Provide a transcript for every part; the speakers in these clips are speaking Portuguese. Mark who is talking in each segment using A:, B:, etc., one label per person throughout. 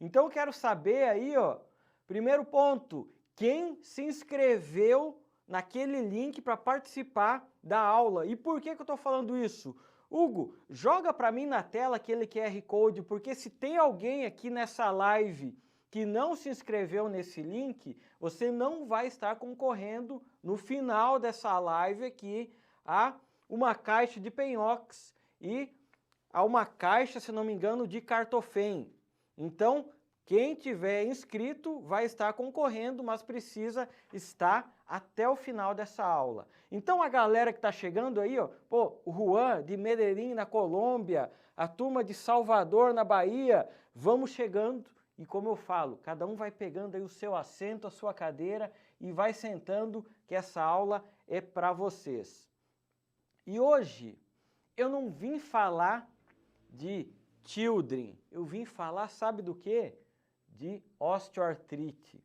A: Então eu quero saber aí, ó, primeiro ponto, quem se inscreveu naquele link para participar da aula. E por que eu estou falando isso? Hugo, joga para mim na tela aquele QR Code, porque se tem alguém aqui nessa live que não se inscreveu nesse link, você não vai estar concorrendo no final dessa live aqui a uma caixa de Penhox e a uma caixa, se não me engano, de Cartofem. Então, quem tiver inscrito vai estar concorrendo, mas precisa estar até o final dessa aula. Então a galera que está chegando aí, ó, pô, o Juan de Medellín na Colômbia, a turma de Salvador na Bahia, vamos chegando e como eu falo, cada um vai pegando aí o seu assento, a sua cadeira e vai sentando que essa aula é para vocês. E hoje eu não vim falar de children, eu vim falar, sabe do quê? De osteoartrite.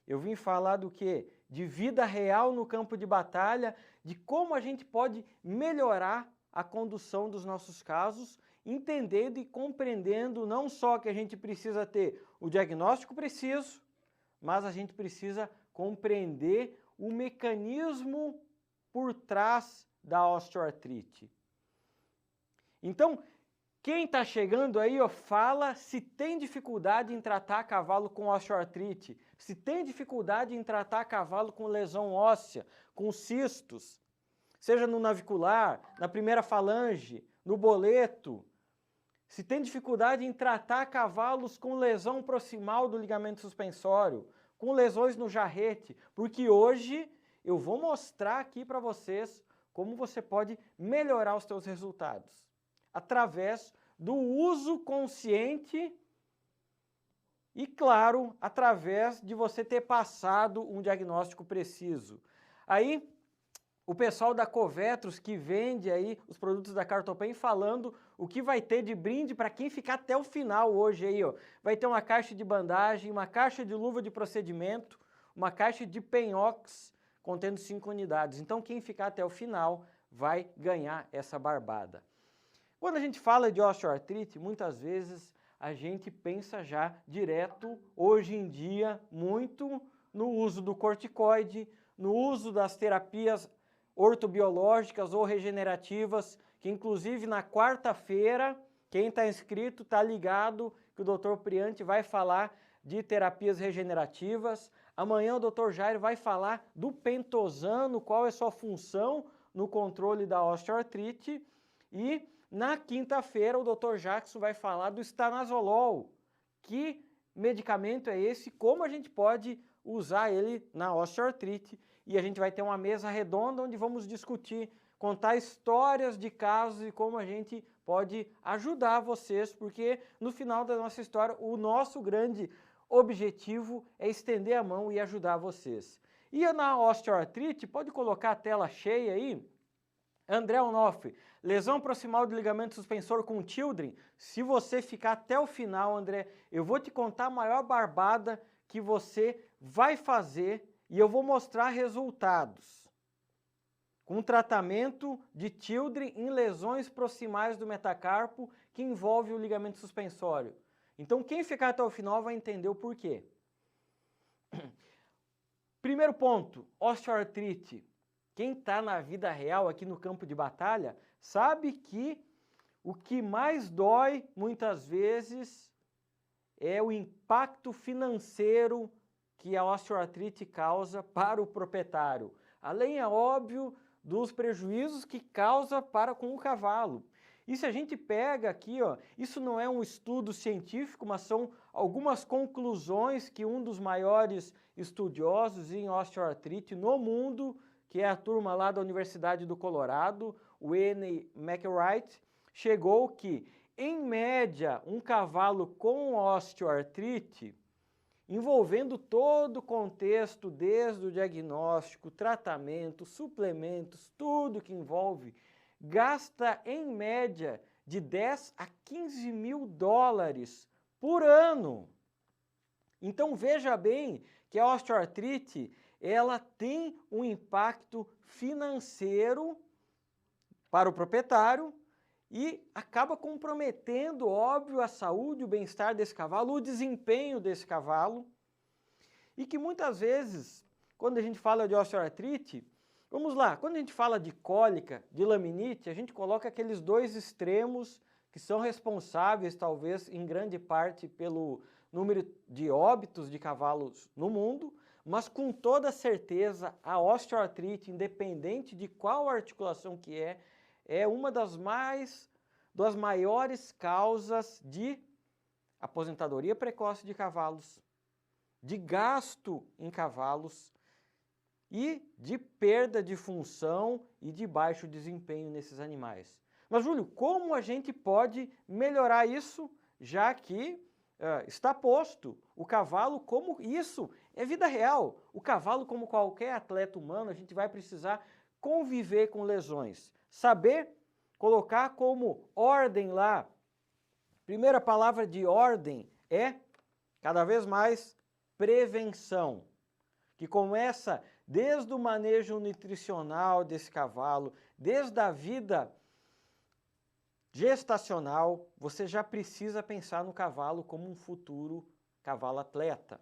A: Eu vim falar do quê? De vida real no campo de batalha, de como a gente pode melhorar a condução dos nossos casos, entendendo e compreendendo não só que a gente precisa ter o diagnóstico preciso, mas a gente precisa compreender o mecanismo por trás da osteoartrite. Então, quem está chegando aí, ó, fala se tem dificuldade em tratar cavalo com osteoartrite, se tem dificuldade em tratar cavalo com lesão óssea, com cistos, seja no navicular, na primeira falange, no boleto, se tem dificuldade em tratar cavalos com lesão proximal do ligamento suspensório, com lesões no jarrete, porque hoje eu vou mostrar aqui para vocês como você pode melhorar os seus resultados através do uso consciente e, claro, através de você ter passado um diagnóstico preciso. Aí, o pessoal da Covetros que vende aí os produtos da Cartofem falando o que vai ter de brinde para quem ficar até o final hoje aí, ó. Vai ter uma caixa de bandagem, uma caixa de luva de procedimento, uma caixa de Penhox contendo 5 unidades. Então, quem ficar até o final vai ganhar essa barbada. Quando a gente fala de osteoartrite, muitas vezes a gente pensa já direto, hoje em dia, muito no uso do corticoide, no uso das terapias ortobiológicas ou regenerativas, que inclusive na quarta-feira, quem está inscrito está ligado que o Dr. Priante vai falar de terapias regenerativas. Amanhã o Dr. Jairo vai falar do pentosano, qual é a sua função no controle da osteoartrite. E na quinta-feira o Dr. Jackson vai falar do estanazolol. Que medicamento é esse? Como a gente pode usar ele na osteoartrite? E a gente vai ter uma mesa redonda onde vamos discutir, contar histórias de casos e como a gente pode ajudar vocês, porque no final da nossa história o nosso grande objetivo é estender a mão e ajudar vocês. E na osteoartrite, pode colocar a tela cheia aí, André Onofre, lesão proximal do ligamento suspensor com children. Se você ficar até o final, André, eu vou te contar a maior barbada que você vai fazer e eu vou mostrar resultados com tratamento de children em lesões proximais do metacarpo que envolve o ligamento suspensório. Então, quem ficar até o final vai entender o porquê. Primeiro ponto, osteoartrite. Quem está na vida real aqui no campo de batalha sabe que o que mais dói muitas vezes é o impacto financeiro que a osteoartrite causa para o proprietário. Além, é óbvio, dos prejuízos que causa para com o cavalo. E se a gente pega aqui, ó, isso não é um estudo científico, mas são algumas conclusões que um dos maiores estudiosos em osteoartrite no mundo, que é a turma lá da Universidade do Colorado, o N. McWright, chegou que, em média, um cavalo com osteoartrite, envolvendo todo o contexto, desde o diagnóstico, tratamento, suplementos, tudo que envolve, gasta em média de 10 a 15 mil dólares por ano. Então veja bem que a osteoartrite ela tem um impacto financeiro para o proprietário e acaba comprometendo, óbvio, a saúde, o bem-estar desse cavalo, o desempenho desse cavalo, e que muitas vezes, quando a gente fala de osteoartrite, vamos lá, quando a gente fala de cólica, de laminite, a gente coloca aqueles dois extremos que são responsáveis, talvez, em grande parte pelo número de óbitos de cavalos no mundo, mas com toda certeza a osteoartrite, independente de qual articulação que é uma das maiores causas de aposentadoria precoce de cavalos, de gasto em cavalos e de perda de função e de baixo desempenho nesses animais. Mas, Júlio, como a gente pode melhorar isso, já que está posto o cavalo como isso é vida real. O cavalo, como qualquer atleta humano, a gente vai precisar conviver com lesões. Saber colocar como ordem lá. Primeira palavra de ordem é, cada vez mais, prevenção, que começa desde o manejo nutricional desse cavalo, desde a vida gestacional, você já precisa pensar no cavalo como um futuro cavalo atleta.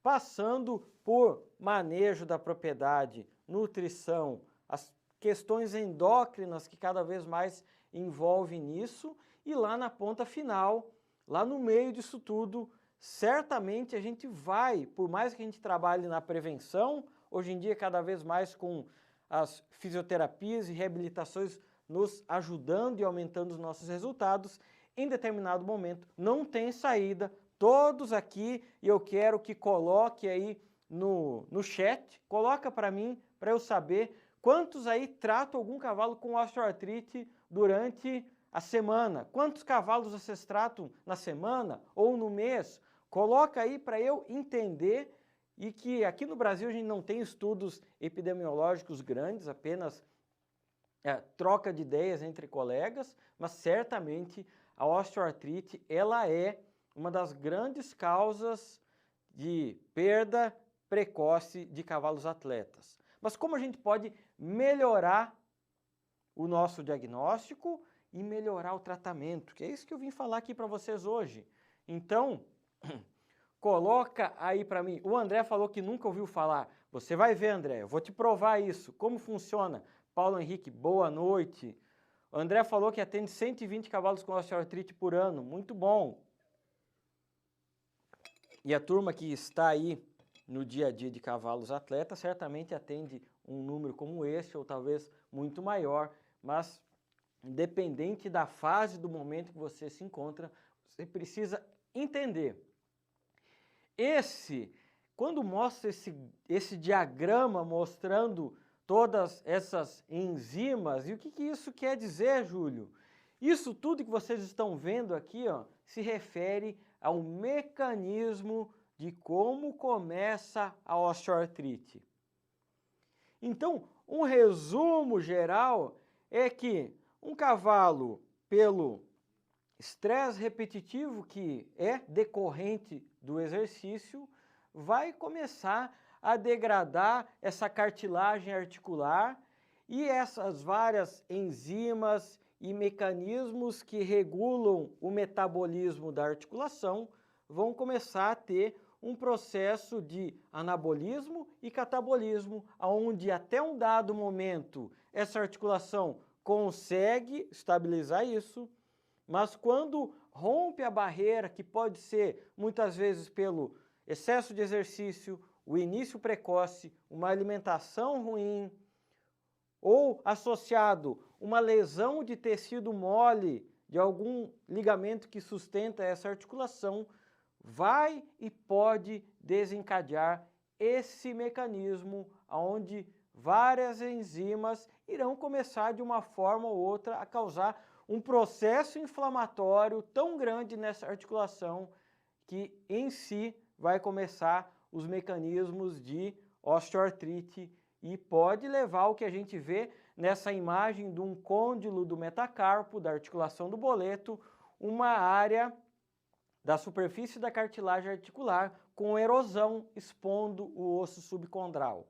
A: Passando por manejo da propriedade, nutrição, as questões endócrinas que cada vez mais envolvem nisso, e lá na ponta final, lá no meio disso tudo, certamente a gente vai, por mais que a gente trabalhe na prevenção, hoje em dia cada vez mais com as fisioterapias e reabilitações nos ajudando e aumentando os nossos resultados, em determinado momento não tem saída. Todos aqui, e eu quero que coloque aí no chat, coloca para mim, para eu saber quantos aí tratam algum cavalo com osteoartrite durante a semana. Quantos cavalos vocês tratam na semana ou no mês? Coloca aí para eu entender, e que aqui no Brasil a gente não tem estudos epidemiológicos grandes, apenas troca de ideias entre colegas, mas certamente a osteoartrite ela é uma das grandes causas de perda precoce de cavalos atletas. Mas como a gente pode melhorar o nosso diagnóstico e melhorar o tratamento, que é isso que eu vim falar aqui para vocês hoje. Então, coloca aí para mim. O André falou que nunca ouviu falar. Você vai ver, André, eu vou te provar isso, como funciona. Paulo Henrique, boa noite. O André falou que atende 120 cavalos com osteoartrite por ano, muito bom. E a turma que está aí no dia a dia de cavalos atletas certamente atende um número como esse, ou talvez muito maior, mas independente da fase do momento que você se encontra, você precisa entender. Quando mostra esse diagrama mostrando todas essas enzimas, e o que isso quer dizer, Júlio? Isso tudo que vocês estão vendo aqui, ó, se refere ao mecanismo de como começa a osteoartrite. Então, um resumo geral é que um cavalo, pelo estresse repetitivo que é decorrente do exercício, vai começar a degradar essa cartilagem articular, e essas várias enzimas e mecanismos que regulam o metabolismo da articulação vão começar a ter um processo de anabolismo e catabolismo, onde até um dado momento essa articulação consegue estabilizar isso, mas quando rompe a barreira, que pode ser muitas vezes pelo excesso de exercício, o início precoce, uma alimentação ruim, ou associado uma lesão de tecido mole de algum ligamento que sustenta essa articulação, vai e pode desencadear esse mecanismo onde várias enzimas irão começar de uma forma ou outra a causar um processo inflamatório tão grande nessa articulação que em si vai começar os mecanismos de osteoartrite e pode levar ao que a gente vê nessa imagem de um côndilo do metacarpo, da articulação do boleto, uma área da superfície da cartilagem articular com erosão expondo o osso subcondral.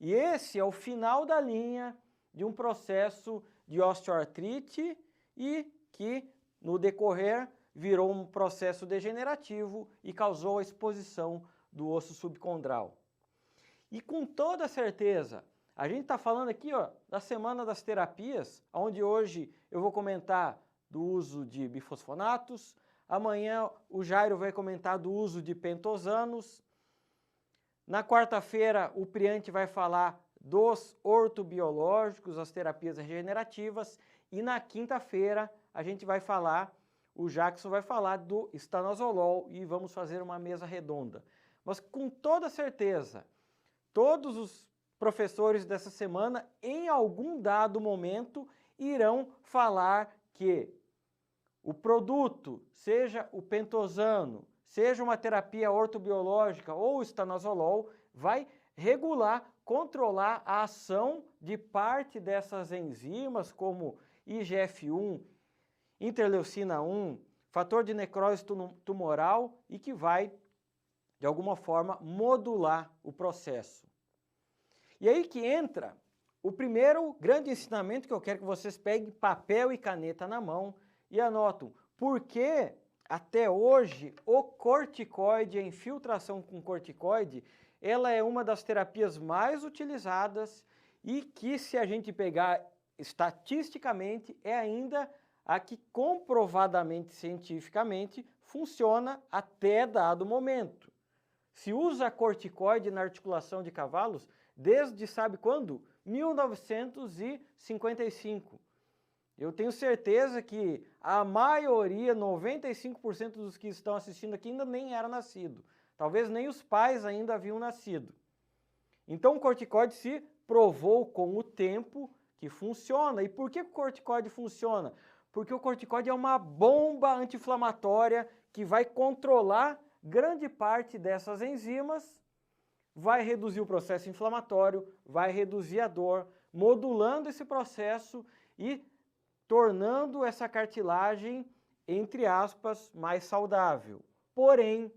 A: E esse é o final da linha de um processo de osteoartrite e que, no decorrer, virou um processo degenerativo e causou a exposição do osso subcondral. E com toda certeza, a gente está falando aqui da Semana das Terapias, onde hoje eu vou comentar do uso de bifosfonatos, amanhã o Jairo vai comentar do uso de pentosanos, na quarta-feira o Priante vai falar dos ortobiológicos, as terapias regenerativas, e na quinta-feira a gente vai falar, o Jackson vai falar do estanozolol e vamos fazer uma mesa redonda. Mas com toda certeza, todos os professores dessa semana, em algum dado momento, irão falar que o produto, seja o pentosano, seja uma terapia ortobiológica ou o estanozolol, vai regular, controlar a ação de parte dessas enzimas, como IGF-1, interleucina 1, fator de necrose tumoral, e que vai, de alguma forma, modular o processo. E aí que entra o primeiro grande ensinamento que eu quero que vocês peguem papel e caneta na mão e anotam. Por que até hoje o corticoide, a infiltração com corticoide, ela é uma das terapias mais utilizadas e que, se a gente pegar estatisticamente, é ainda a que comprovadamente, cientificamente, funciona até dado momento. Se usa corticoide na articulação de cavalos desde sabe quando? 1955. Eu tenho certeza que a maioria, 95% dos que estão assistindo aqui ainda nem era nascido. Talvez nem os pais ainda haviam nascido. Então o corticoide se provou com o tempo que funciona. E por que o corticoide funciona? Porque o corticoide é uma bomba anti-inflamatória que vai controlar grande parte dessas enzimas, vai reduzir o processo inflamatório, vai reduzir a dor, modulando esse processo e tornando essa cartilagem, entre aspas, mais saudável. Porém,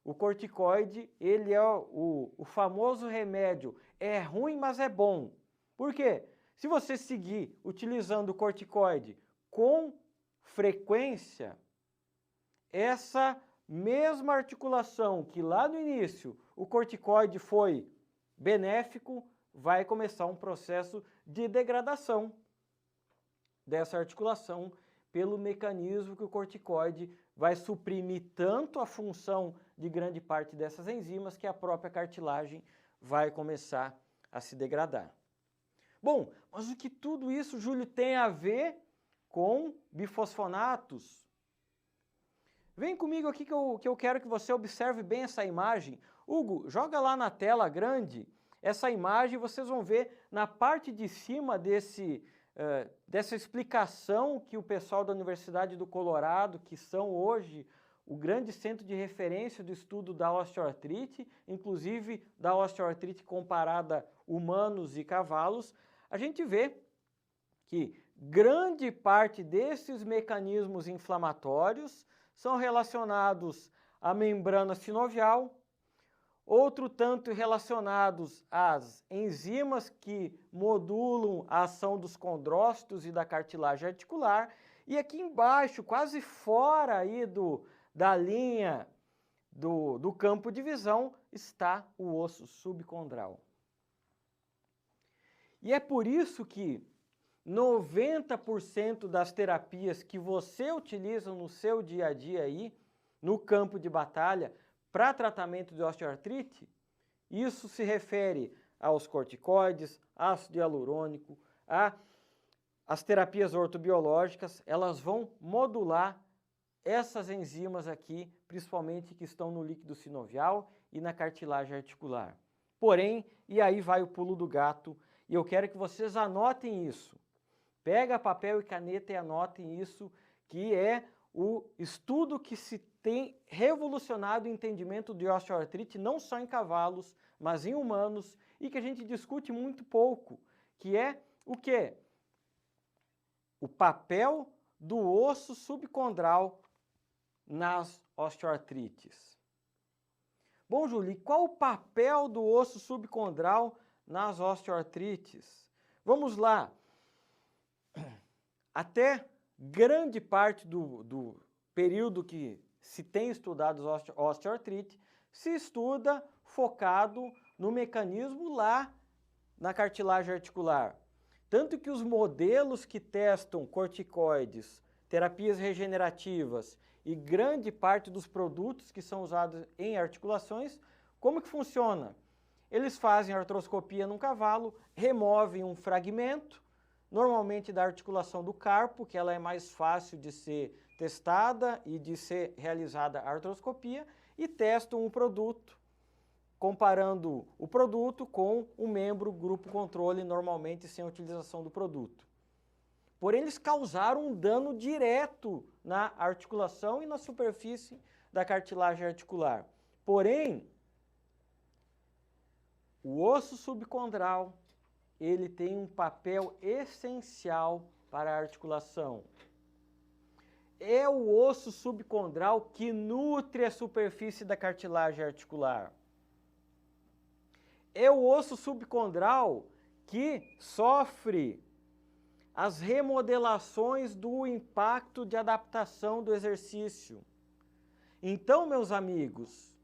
A: o corticoide, ele é o famoso remédio, é ruim, mas é bom. Por quê? Se você seguir utilizando o corticoide com frequência, essa mesma articulação que lá no início o corticoide foi benéfico, vai começar um processo de degradação dessa articulação pelo mecanismo que o corticoide vai suprimir tanto a função de grande parte dessas enzimas que a própria cartilagem vai começar a se degradar. Bom, mas o que tudo isso, Júlio, tem a ver com bifosfonatos? Vem comigo aqui que eu quero que você observe bem essa imagem. Hugo, joga lá na tela grande essa imagem e vocês vão ver na parte de cima dessa explicação que o pessoal da Universidade do Colorado, que são hoje o grande centro de referência do estudo da osteoartrite, inclusive da osteoartrite comparada humanos e cavalos, a gente vê que grande parte desses mecanismos inflamatórios são relacionados à membrana sinovial, outro tanto relacionados às enzimas que modulam a ação dos condrócitos e da cartilagem articular, e aqui embaixo, quase fora aí da linha do campo de visão, está o osso subcondral. E é por isso que 90% das terapias que você utiliza no seu dia a dia aí, no campo de batalha, para tratamento de osteoartrite, isso se refere aos corticoides, ácido hialurônico, as terapias ortobiológicas, elas vão modular essas enzimas aqui, principalmente que estão no líquido sinovial e na cartilagem articular. Porém, e aí vai o pulo do gato, e eu quero que vocês anotem isso. Pega papel e caneta e anotem isso, que é o estudo que se tem revolucionado o entendimento de osteoartrite, não só em cavalos, mas em humanos, e que a gente discute muito pouco, que é o quê? O papel do osso subcondral nas osteoartrites. Bom, Júlio, qual o papel do osso subcondral nas osteoartrites? Vamos lá. Até grande parte do período que se tem estudado osteoartrite, se estuda focado no mecanismo lá na cartilagem articular. Tanto que os modelos que testam corticoides, terapias regenerativas e grande parte dos produtos que são usados em articulações, como que funciona? Eles fazem artroscopia num cavalo, removem um fragmento, normalmente da articulação do carpo, que ela é mais fácil de ser testada e de ser realizada a artroscopia, e testam um produto, comparando o produto com o membro grupo controle, normalmente sem a utilização do produto. Porém, eles causaram um dano direto na articulação e na superfície da cartilagem articular. Porém, o osso subcondral, ele tem um papel essencial para a articulação. É o osso subcondral que nutre a superfície da cartilagem articular. É o osso subcondral que sofre as remodelações do impacto de adaptação do exercício. Então, meus amigos,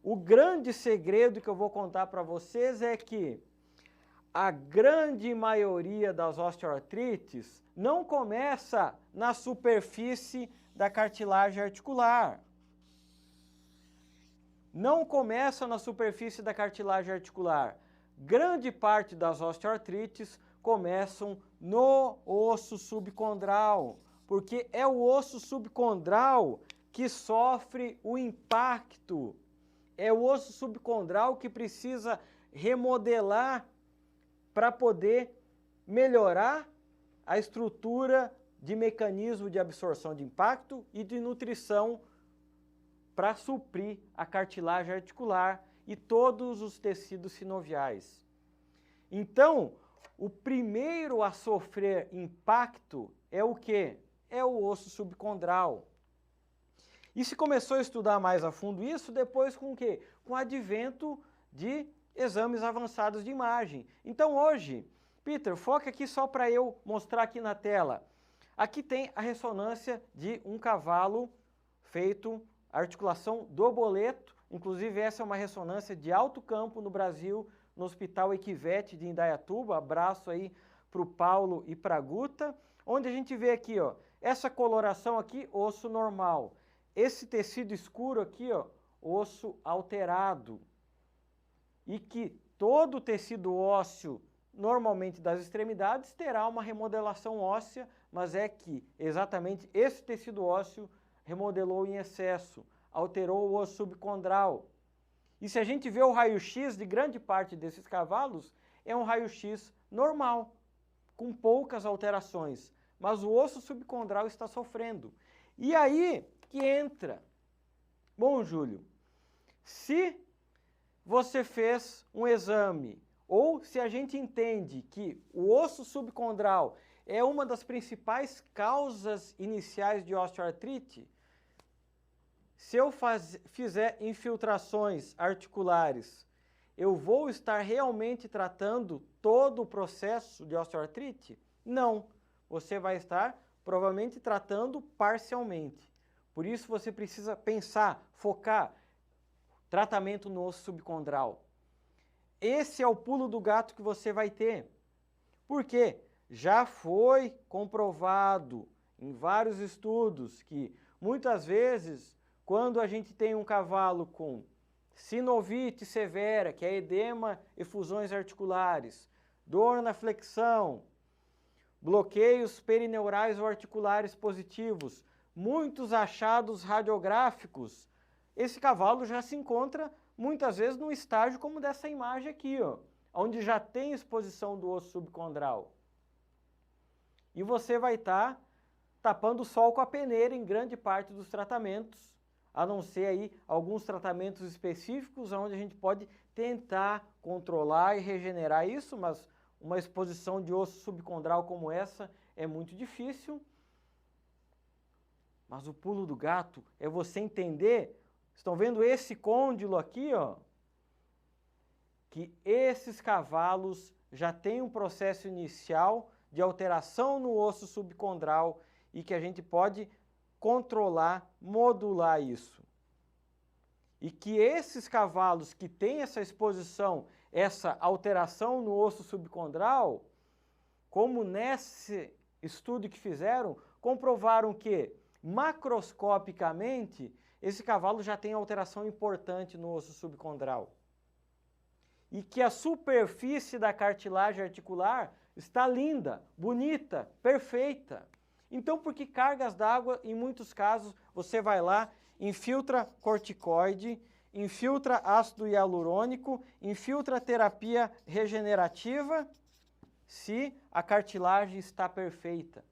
A: o grande segredo que eu vou contar para vocês é que a grande maioria das osteoartrites não começa na superfície da cartilagem articular. Não começa na superfície da cartilagem articular. Grande parte das osteoartrites começam no osso subcondral, porque é o osso subcondral que sofre o impacto. É o osso subcondral que precisa remodelar para poder melhorar a estrutura de mecanismo de absorção de impacto e de nutrição para suprir a cartilagem articular e todos os tecidos sinoviais. Então, o primeiro a sofrer impacto é o quê? É o osso subcondral. E se começou a estudar mais a fundo isso, depois com o quê? Com o advento de exames avançados de imagem. Então hoje, Peter, foca aqui só para eu mostrar aqui na tela. Aqui tem a ressonância de um cavalo feito articulação do boleto. Inclusive essa é uma ressonância de alto campo no Brasil, no Hospital Equivete de Indaiatuba. Abraço aí para o Paulo e para a Guta. Onde a gente vê aqui, ó, essa coloração aqui, osso normal. Esse tecido escuro aqui, ó, osso alterado. E que todo o tecido ósseo, normalmente das extremidades, terá uma remodelação óssea, mas é que exatamente esse tecido ósseo remodelou em excesso, alterou o osso subcondral. E se a gente vê o raio-x de grande parte desses cavalos, é um raio-x normal, com poucas alterações, mas o osso subcondral está sofrendo. E aí que entra. Bom, Júlio, se você fez um exame, ou se a gente entende que o osso subcondral é uma das principais causas iniciais de osteoartrite, se eu fizer infiltrações articulares, eu vou estar realmente tratando todo o processo de osteoartrite? Não, você vai estar provavelmente tratando parcialmente. Por isso você precisa pensar, focar, tratamento no osso subcondral. Esse é o pulo do gato que você vai ter. Por quê? Já foi comprovado em vários estudos que muitas vezes, quando a gente tem um cavalo com sinovite severa, que é edema e fusões articulares, dor na flexão, bloqueios perineurais ou articulares positivos, muitos achados radiográficos, esse cavalo já se encontra muitas vezes num estágio como dessa imagem aqui, ó, onde já tem exposição do osso subcondral. E você vai estar tapando o sol com a peneira em grande parte dos tratamentos, a não ser aí alguns tratamentos específicos onde a gente pode tentar controlar e regenerar isso, mas uma exposição de osso subcondral como essa é muito difícil. Mas o pulo do gato é você entender. Estão vendo esse côndilo aqui, ó? Que esses cavalos já têm um processo inicial de alteração no osso subcondral e que a gente pode controlar, modular isso. E que esses cavalos que têm essa exposição, essa alteração no osso subcondral, como nesse estudo que fizeram, comprovaram que, macroscopicamente, esse cavalo já tem alteração importante no osso subcondral. E que a superfície da cartilagem articular está linda, bonita, perfeita. Então, por que cargas d'água, em muitos casos, você vai lá, infiltra corticoide, infiltra ácido hialurônico, infiltra terapia regenerativa, se a cartilagem está perfeita?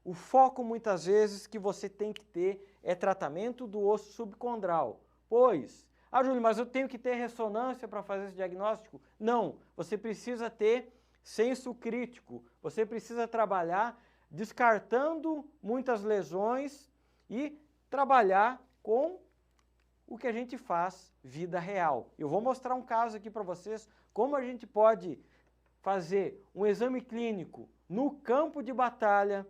A: O foco, muitas vezes, que você tem que ter é tratamento do osso subcondral. Pois, Júlio, mas eu tenho que ter ressonância para fazer esse diagnóstico? Não, você precisa ter senso crítico, você precisa trabalhar descartando muitas lesões e trabalhar com o que a gente faz vida real. Eu vou mostrar um caso aqui para vocês, como a gente pode fazer um exame clínico no campo de batalha,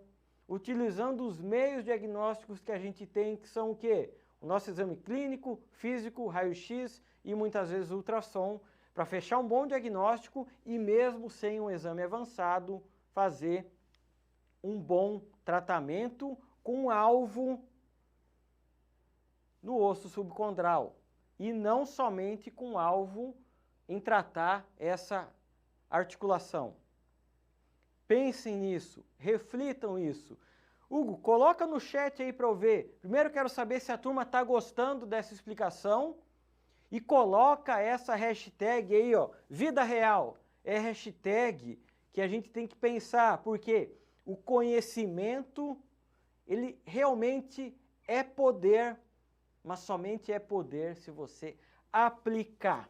A: utilizando os meios diagnósticos que a gente tem, que são o quê? O nosso exame clínico, físico, raio-x e muitas vezes ultrassom, para fechar um bom diagnóstico e mesmo sem um exame avançado, fazer um bom tratamento com alvo no osso subcondral e não somente com alvo em tratar essa articulação. Pensem nisso, reflitam isso. Hugo, coloca no chat aí para eu ver. Primeiro eu quero saber se a turma está gostando dessa explicação e coloca essa hashtag aí, ó, vida real. É hashtag que a gente tem que pensar, porque o conhecimento, ele realmente é poder, mas somente é poder se você aplicar.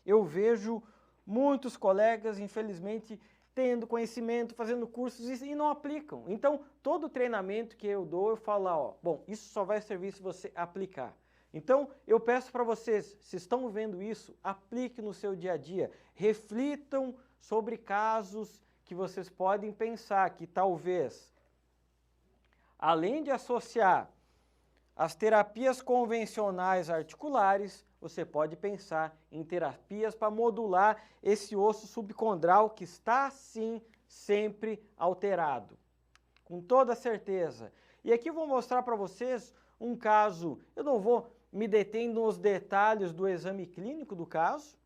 A: Eu vejo muitos colegas, infelizmente, tendo conhecimento, fazendo cursos e não aplicam. Então, todo treinamento que eu dou, eu falo lá, ó, bom, isso só vai servir se você aplicar. Então, eu peço para vocês, se estão vendo isso, aplique no seu dia a dia. Reflitam sobre casos que vocês podem pensar que talvez, além de associar as terapias convencionais articulares, você pode pensar em terapias para modular esse osso subcondral que está, sim, sempre alterado. Com toda certeza. E aqui eu vou mostrar para vocês um caso, eu não vou me deter nos detalhes do exame clínico do caso,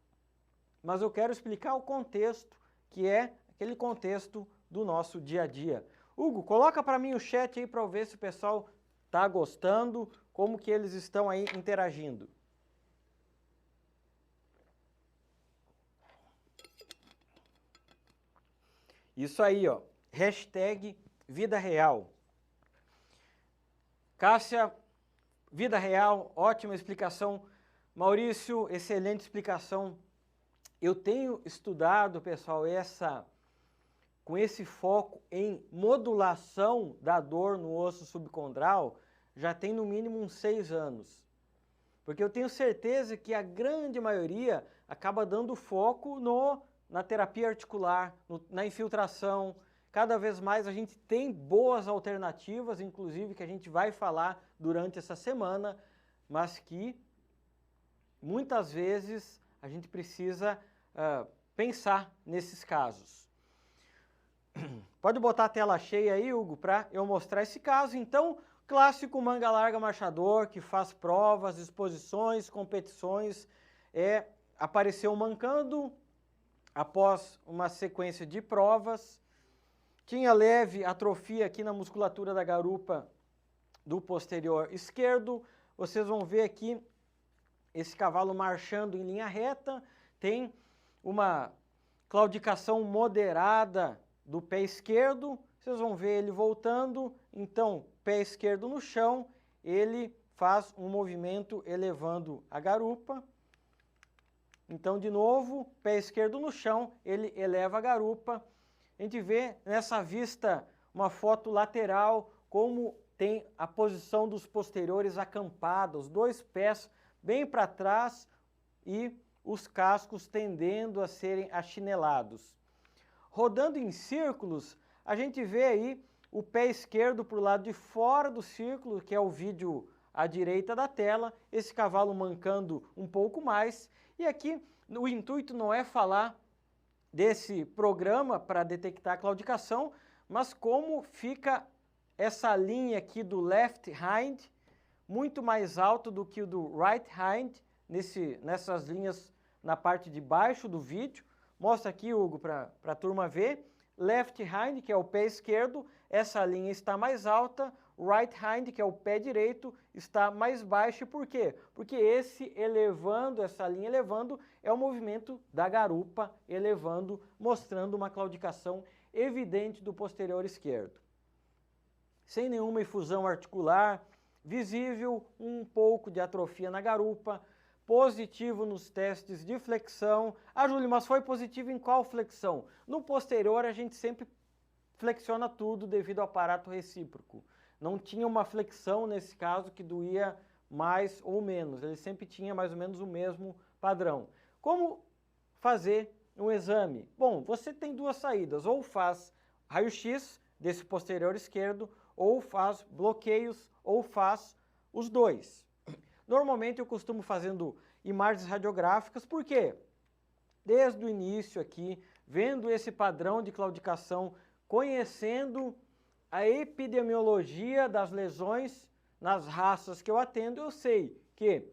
A: mas eu quero explicar o contexto, que é aquele contexto do nosso dia a dia. Hugo, coloca para mim o chat aí para eu ver se o pessoal está gostando, como que eles estão aí interagindo. Isso aí, ó, hashtag vida real. Cássia, vida real, ótima explicação. Maurício, excelente explicação. Eu tenho estudado, pessoal, com esse foco em modulação da dor no osso subcondral, já tem no mínimo uns 6 anos. Porque eu tenho certeza que a grande maioria acaba dando foco na terapia articular, na infiltração. Cada vez mais a gente tem boas alternativas, inclusive que a gente vai falar durante essa semana, mas que muitas vezes a gente precisa pensar nesses casos. Pode botar a tela cheia aí, Hugo, para eu mostrar esse caso. Então, clássico manga larga marchador, que faz provas, exposições, competições, apareceu mancando após uma sequência de provas, tinha leve atrofia aqui na musculatura da garupa do posterior esquerdo. Vocês vão ver aqui esse cavalo marchando em linha reta, tem uma claudicação moderada do pé esquerdo, vocês vão ver ele voltando, então pé esquerdo no chão, ele faz um movimento elevando a garupa. Então, de novo, pé esquerdo no chão, ele eleva a garupa. A gente vê nessa vista uma foto lateral, como tem a posição dos posteriores acampada, os dois pés bem para trás e os cascos tendendo a serem achinelados. Rodando em círculos, a gente vê aí o pé esquerdo para o lado de fora do círculo, que é o vídeo à direita da tela, esse cavalo mancando um pouco mais. E aqui o intuito não é falar desse programa para detectar a claudicação, mas como fica essa linha aqui do left hind muito mais alto do que o do right hind, nessas linhas na parte de baixo do vídeo. Mostra aqui, Hugo, para a turma ver. Left hind, que é o pé esquerdo, essa linha está mais alta. Right hind, que é o pé direito, está mais baixo. Por quê? Porque esse elevando, essa linha elevando, é o movimento da garupa elevando, mostrando uma claudicação evidente do posterior esquerdo. Sem nenhuma efusão articular, visível um pouco de atrofia na garupa, positivo nos testes de flexão. Ah, Júlio, mas foi positivo em qual flexão? No posterior a gente sempre flexiona tudo devido ao aparato recíproco. Não tinha uma flexão nesse caso que doía mais ou menos, ele sempre tinha mais ou menos o mesmo padrão. Como fazer um exame? Bom, você tem duas saídas, ou faz raio-x desse posterior esquerdo, ou faz bloqueios, ou faz os dois. Normalmente eu costumo fazendo imagens radiográficas, por quê? Desde o início aqui, vendo esse padrão de claudicação, conhecendo a epidemiologia das lesões nas raças que eu atendo, eu sei que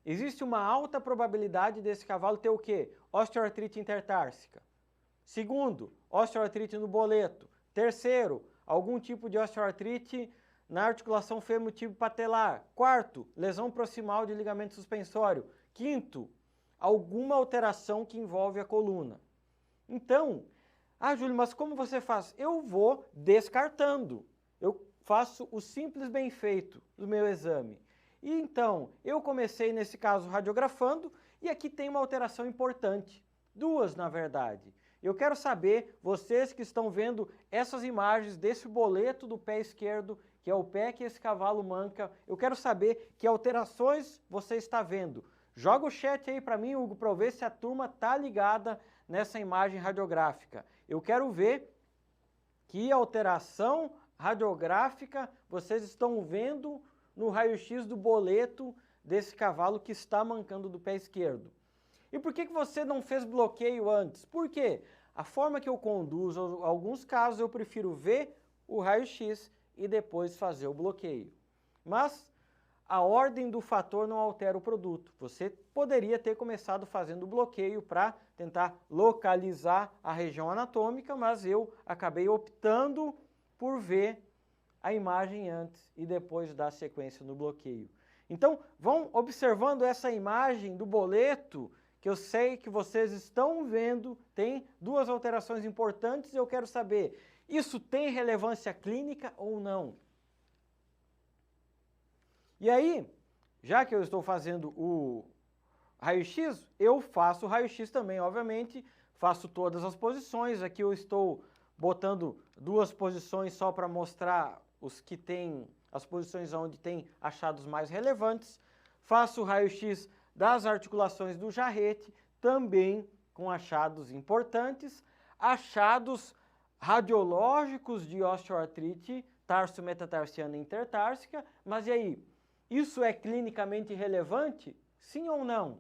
A: existe uma alta probabilidade desse cavalo ter o quê? Osteoartrite intertársica. Segundo, osteoartrite no boleto. Terceiro, algum tipo de osteoartrite na articulação fêmur-tíbio-patelar. Quarto, lesão proximal de ligamento suspensório. Quinto, alguma alteração que envolve a coluna. Então, Júlio, mas como você faz? Eu vou descartando. Eu faço o simples bem feito do meu exame. E então, eu comecei nesse caso radiografando e aqui tem uma alteração importante. Duas, na verdade. Eu quero saber, vocês que estão vendo essas imagens desse boleto do pé esquerdo, que é o pé que esse cavalo manca, eu quero saber que alterações você está vendo. Joga o chat aí para mim, Hugo, para eu ver se a turma está ligada nessa imagem radiográfica. Eu quero ver que alteração radiográfica vocês estão vendo no raio-x do boleto desse cavalo que está mancando do pé esquerdo. E por que você não fez bloqueio antes? Por quê? A forma que eu conduzo, em alguns casos eu prefiro ver o raio-x e depois fazer o bloqueio. Mas a ordem do fator não altera o produto. Você poderia ter começado fazendo o bloqueio para tentar localizar a região anatômica, mas eu acabei optando por ver a imagem antes e depois dar sequência no bloqueio. Então, vão observando essa imagem do boleto, que eu sei que vocês estão vendo, tem duas alterações importantes e eu quero saber, isso tem relevância clínica ou não? E aí, já que eu estou fazendo o raio-x, eu faço o raio-x também, obviamente, faço todas as posições. Aqui eu estou botando duas posições só para mostrar os que tem, as posições onde tem achados mais relevantes. Faço o raio-x das articulações do jarrete, também com achados importantes. Achados radiológicos de osteoartrite tarso-metatarsiana intertársica, mas e aí? Isso é clinicamente relevante? Sim ou não?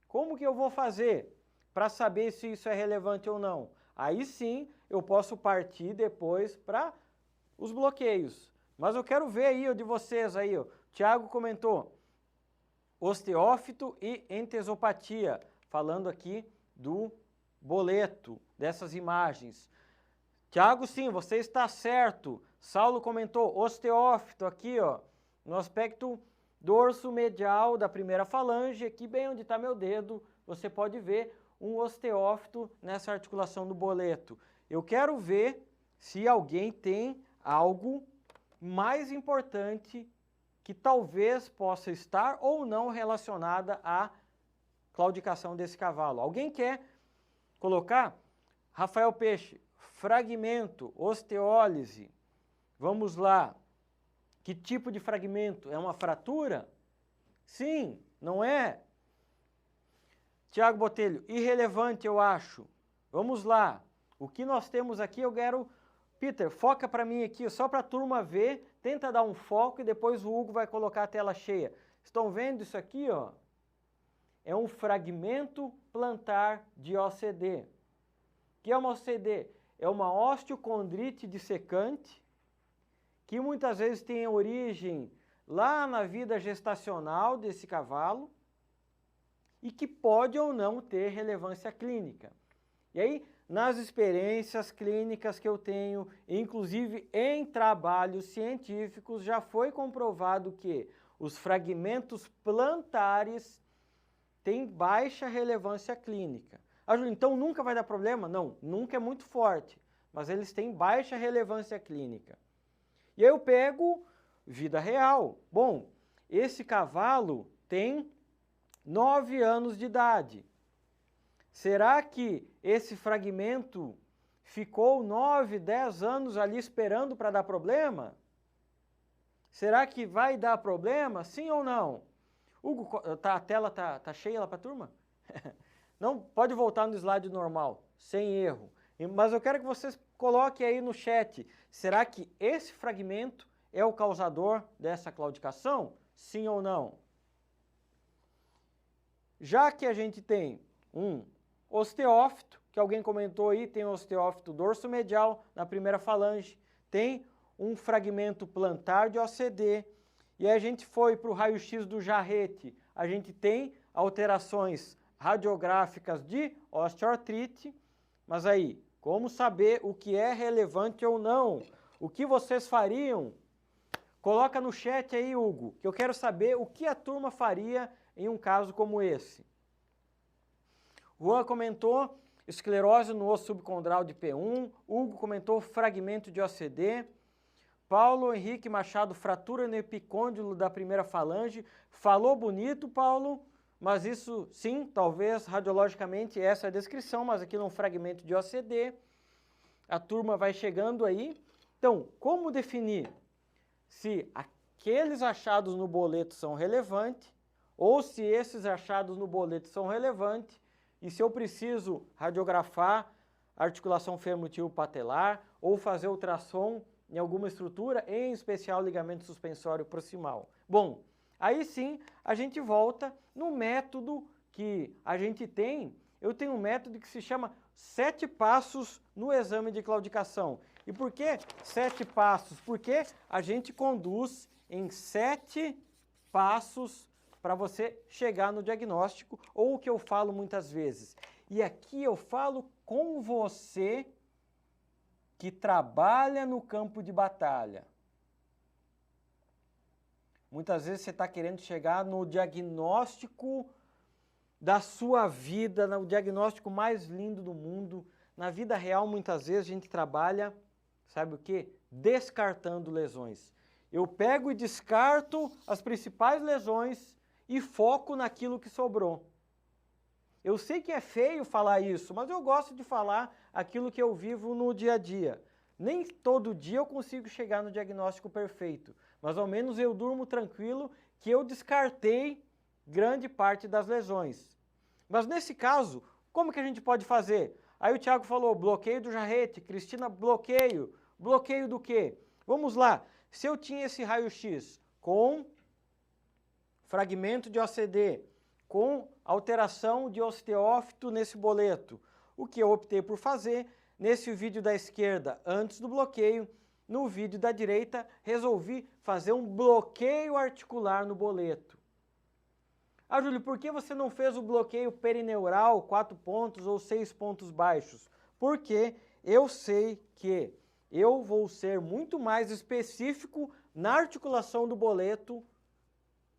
A: Como que eu vou fazer para saber se isso é relevante ou não? Aí sim eu posso partir depois para os bloqueios. Mas eu quero ver aí o de vocês aí, ó. Tiago comentou osteófito e entesopatia, falando aqui do boleto, dessas imagens. Tiago, sim, você está certo. Saulo comentou osteófito aqui, ó, no aspecto dorso medial da primeira falange, aqui bem onde está meu dedo, você pode ver um osteófito nessa articulação do boleto. Eu quero ver se alguém tem algo mais importante que talvez possa estar ou não relacionada à claudicação desse cavalo. Alguém quer colocar? Rafael Peixe, fragmento, osteólise. Vamos lá. Que tipo de fragmento? É uma fratura? Sim, não é? Tiago Botelho, irrelevante eu acho. Vamos lá. O que nós temos aqui eu quero Peter, foca para mim aqui, só para a turma ver, tenta dar um foco e depois o Hugo vai colocar a tela cheia. Estão vendo isso aqui, ó? É um fragmento plantar de OCD. O que é uma OCD? É uma osteocondrite dissecante, que muitas vezes tem origem lá na vida gestacional desse cavalo e que pode ou não ter relevância clínica. E aí, nas experiências clínicas que eu tenho, inclusive em trabalhos científicos, já foi comprovado que os fragmentos plantares têm baixa relevância clínica. Ah, Júlio, então nunca vai dar problema? Não, nunca é muito forte, mas eles têm baixa relevância clínica. E aí eu pego vida real. Bom, esse cavalo tem 9 anos de idade. Será que esse fragmento ficou 9, 10 anos ali esperando para dar problema? Será que vai dar problema? Sim ou não? Hugo, a tela tá cheia lá para a turma? Não, pode voltar no slide normal, sem erro. Mas eu quero que vocês coloquem aí no chat. Será que esse fragmento é o causador dessa claudicação? Sim ou não? Já que a gente tem um osteófito, que alguém comentou aí, tem o osteófito dorsomedial na primeira falange, tem um fragmento plantar de OCD, e a gente foi para o raio-x do jarrete, a gente tem alterações radiográficas de osteoartrite, mas aí, como saber o que é relevante ou não? O que vocês fariam? Coloca no chat aí, Hugo, que eu quero saber o que a turma faria em um caso como esse. Juan comentou esclerose no osso subcondral de P1, Hugo comentou fragmento de OCD, Paulo Henrique Machado, fratura no epicôndilo da primeira falange, falou bonito, Paulo, mas isso, sim, talvez radiologicamente essa é a descrição, mas aqui é um fragmento de OCD, a turma vai chegando aí. Então, como definir se aqueles achados no boleto são relevantes, ou se esses achados no boleto são relevantes, e se eu preciso radiografar articulação fêmur-tibio-patelar ou fazer ultrassom em alguma estrutura, em especial ligamento suspensório proximal. Bom, aí sim a gente volta no método que a gente tem. Eu tenho um método que se chama 7 passos no exame de claudicação. E por que 7 passos? Porque a gente conduz em 7 passos para você chegar no diagnóstico, ou o que eu falo muitas vezes. E aqui eu falo com você que trabalha no campo de batalha. Muitas vezes você está querendo chegar no diagnóstico da sua vida, no diagnóstico mais lindo do mundo. Na vida real, muitas vezes, a gente trabalha, sabe o quê? Descartando lesões. Eu pego e descarto as principais lesões e foco naquilo que sobrou. Eu sei que é feio falar isso, mas eu gosto de falar aquilo que eu vivo no dia a dia. Nem todo dia eu consigo chegar no diagnóstico perfeito, mas ao menos eu durmo tranquilo que eu descartei grande parte das lesões. Mas nesse caso, como que a gente pode fazer? Aí o Thiago falou, bloqueio do jarrete, Cristina, bloqueio. Bloqueio do quê? Vamos lá, se eu tinha esse raio-x com fragmento de OCD, com alteração de osteófito nesse boleto, o que eu optei por fazer, nesse vídeo da esquerda, antes do bloqueio, no vídeo da direita, resolvi fazer um bloqueio articular no boleto. Ah, Júlio, por que você não fez o bloqueio perineural, 4 pontos ou 6 pontos baixos? Porque eu sei que eu vou ser muito mais específico na articulação do boleto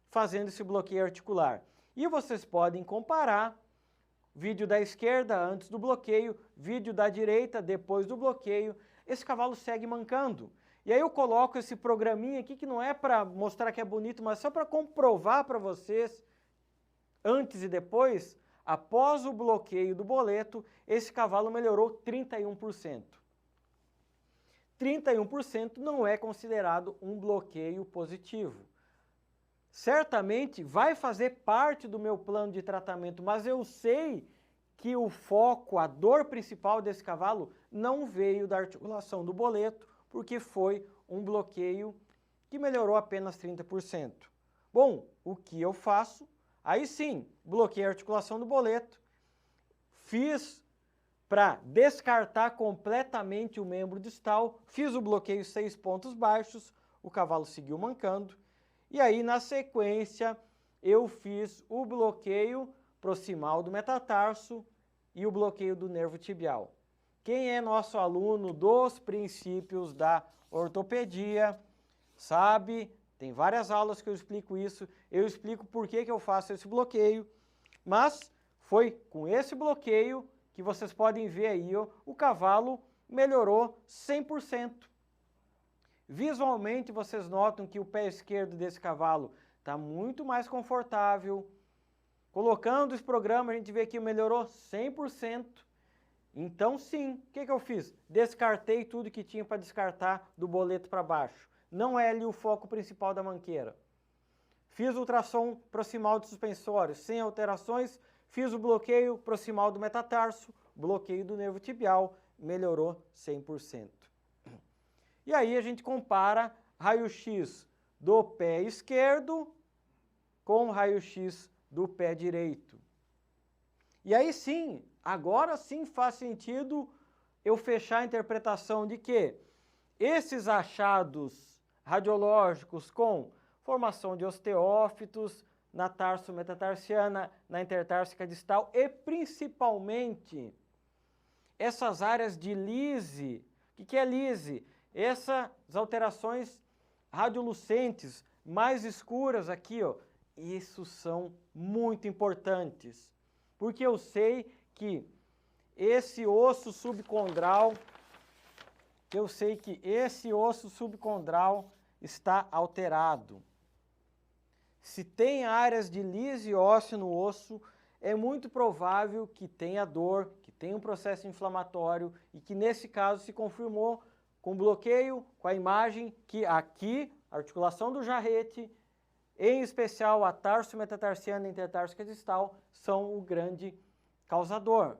A: fazendo esse bloqueio articular. E vocês podem comparar vídeo da esquerda antes do bloqueio, vídeo da direita depois do bloqueio. Esse cavalo segue mancando. E aí eu coloco esse programinha aqui que não é para mostrar que é bonito, mas só para comprovar para vocês, antes e depois, após o bloqueio do boleto, esse cavalo melhorou 31%. 31% não é considerado um bloqueio positivo. Certamente vai fazer parte do meu plano de tratamento, mas eu sei que o foco, a dor principal desse cavalo não veio da articulação do boleto, porque foi um bloqueio que melhorou apenas 30%. Bom, o que eu faço? Aí sim, bloqueei a articulação do boleto, fiz para descartar completamente o membro distal, fiz o bloqueio 6 pontos baixos, o cavalo seguiu mancando, e aí na sequência eu fiz o bloqueio proximal do metatarso e o bloqueio do nervo tibial. Quem é nosso aluno dos princípios da ortopedia sabe, tem várias aulas que eu explico isso, eu explico por que eu faço esse bloqueio, mas foi com esse bloqueio que vocês podem ver aí, ó, o cavalo melhorou 100%. Visualmente vocês notam que o pé esquerdo desse cavalo está muito mais confortável. Colocando esse programa a gente vê que melhorou 100%. Então sim, o que eu fiz? Descartei tudo que tinha para descartar do boleto para baixo. Não é ali o foco principal da manqueira. Fiz ultrassom proximal do suspensório sem alterações. Fiz o bloqueio proximal do metatarso, bloqueio do nervo tibial, melhorou 100%. E aí a gente compara raio-x do pé esquerdo com raio-x do pé direito. E aí sim, agora sim faz sentido eu fechar a interpretação de que esses achados radiológicos com formação de osteófitos, na tarso-metatarsiana, na intertársica distal e principalmente essas áreas de lise. O que é lise? Essas alterações radiolucentes mais escuras aqui, ó, isso são muito importantes, porque eu sei que esse osso subcondral, está alterado. Se tem áreas de lise óssea no osso, é muito provável que tenha dor, que tenha um processo inflamatório e que nesse caso se confirmou com bloqueio, com a imagem que aqui, a articulação do jarrete, em especial a tarso-metatarsiana e intertársica distal, são o grande causador.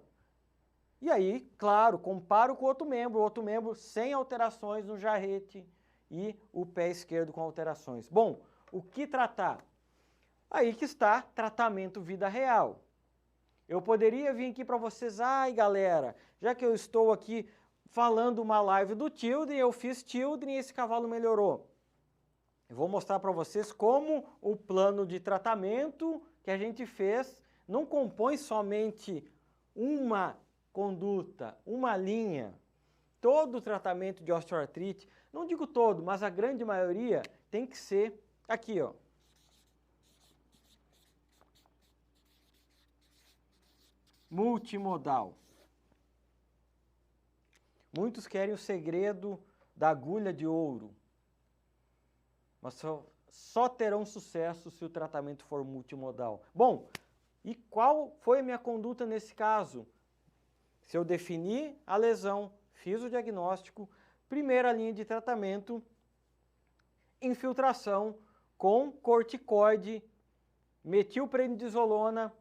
A: E aí, claro, comparo com o outro membro sem alterações no jarrete e o pé esquerdo com alterações. Bom, o que tratar? Aí que está tratamento vida real. Eu poderia vir aqui para vocês, ai galera, já que eu estou aqui falando uma live do Children, eu fiz Children e esse cavalo melhorou. Eu vou mostrar para vocês como o plano de tratamento que a gente fez não compõe somente uma conduta, uma linha. Todo o tratamento de osteoartrite, não digo todo, mas a grande maioria tem que ser aqui, ó. Multimodal. Muitos querem o segredo da agulha de ouro, mas só terão sucesso se o tratamento for multimodal. Bom, e qual foi a minha conduta nesse caso? Se eu defini a lesão, fiz o diagnóstico, primeira linha de tratamento, infiltração com corticoide, metilprednisolona.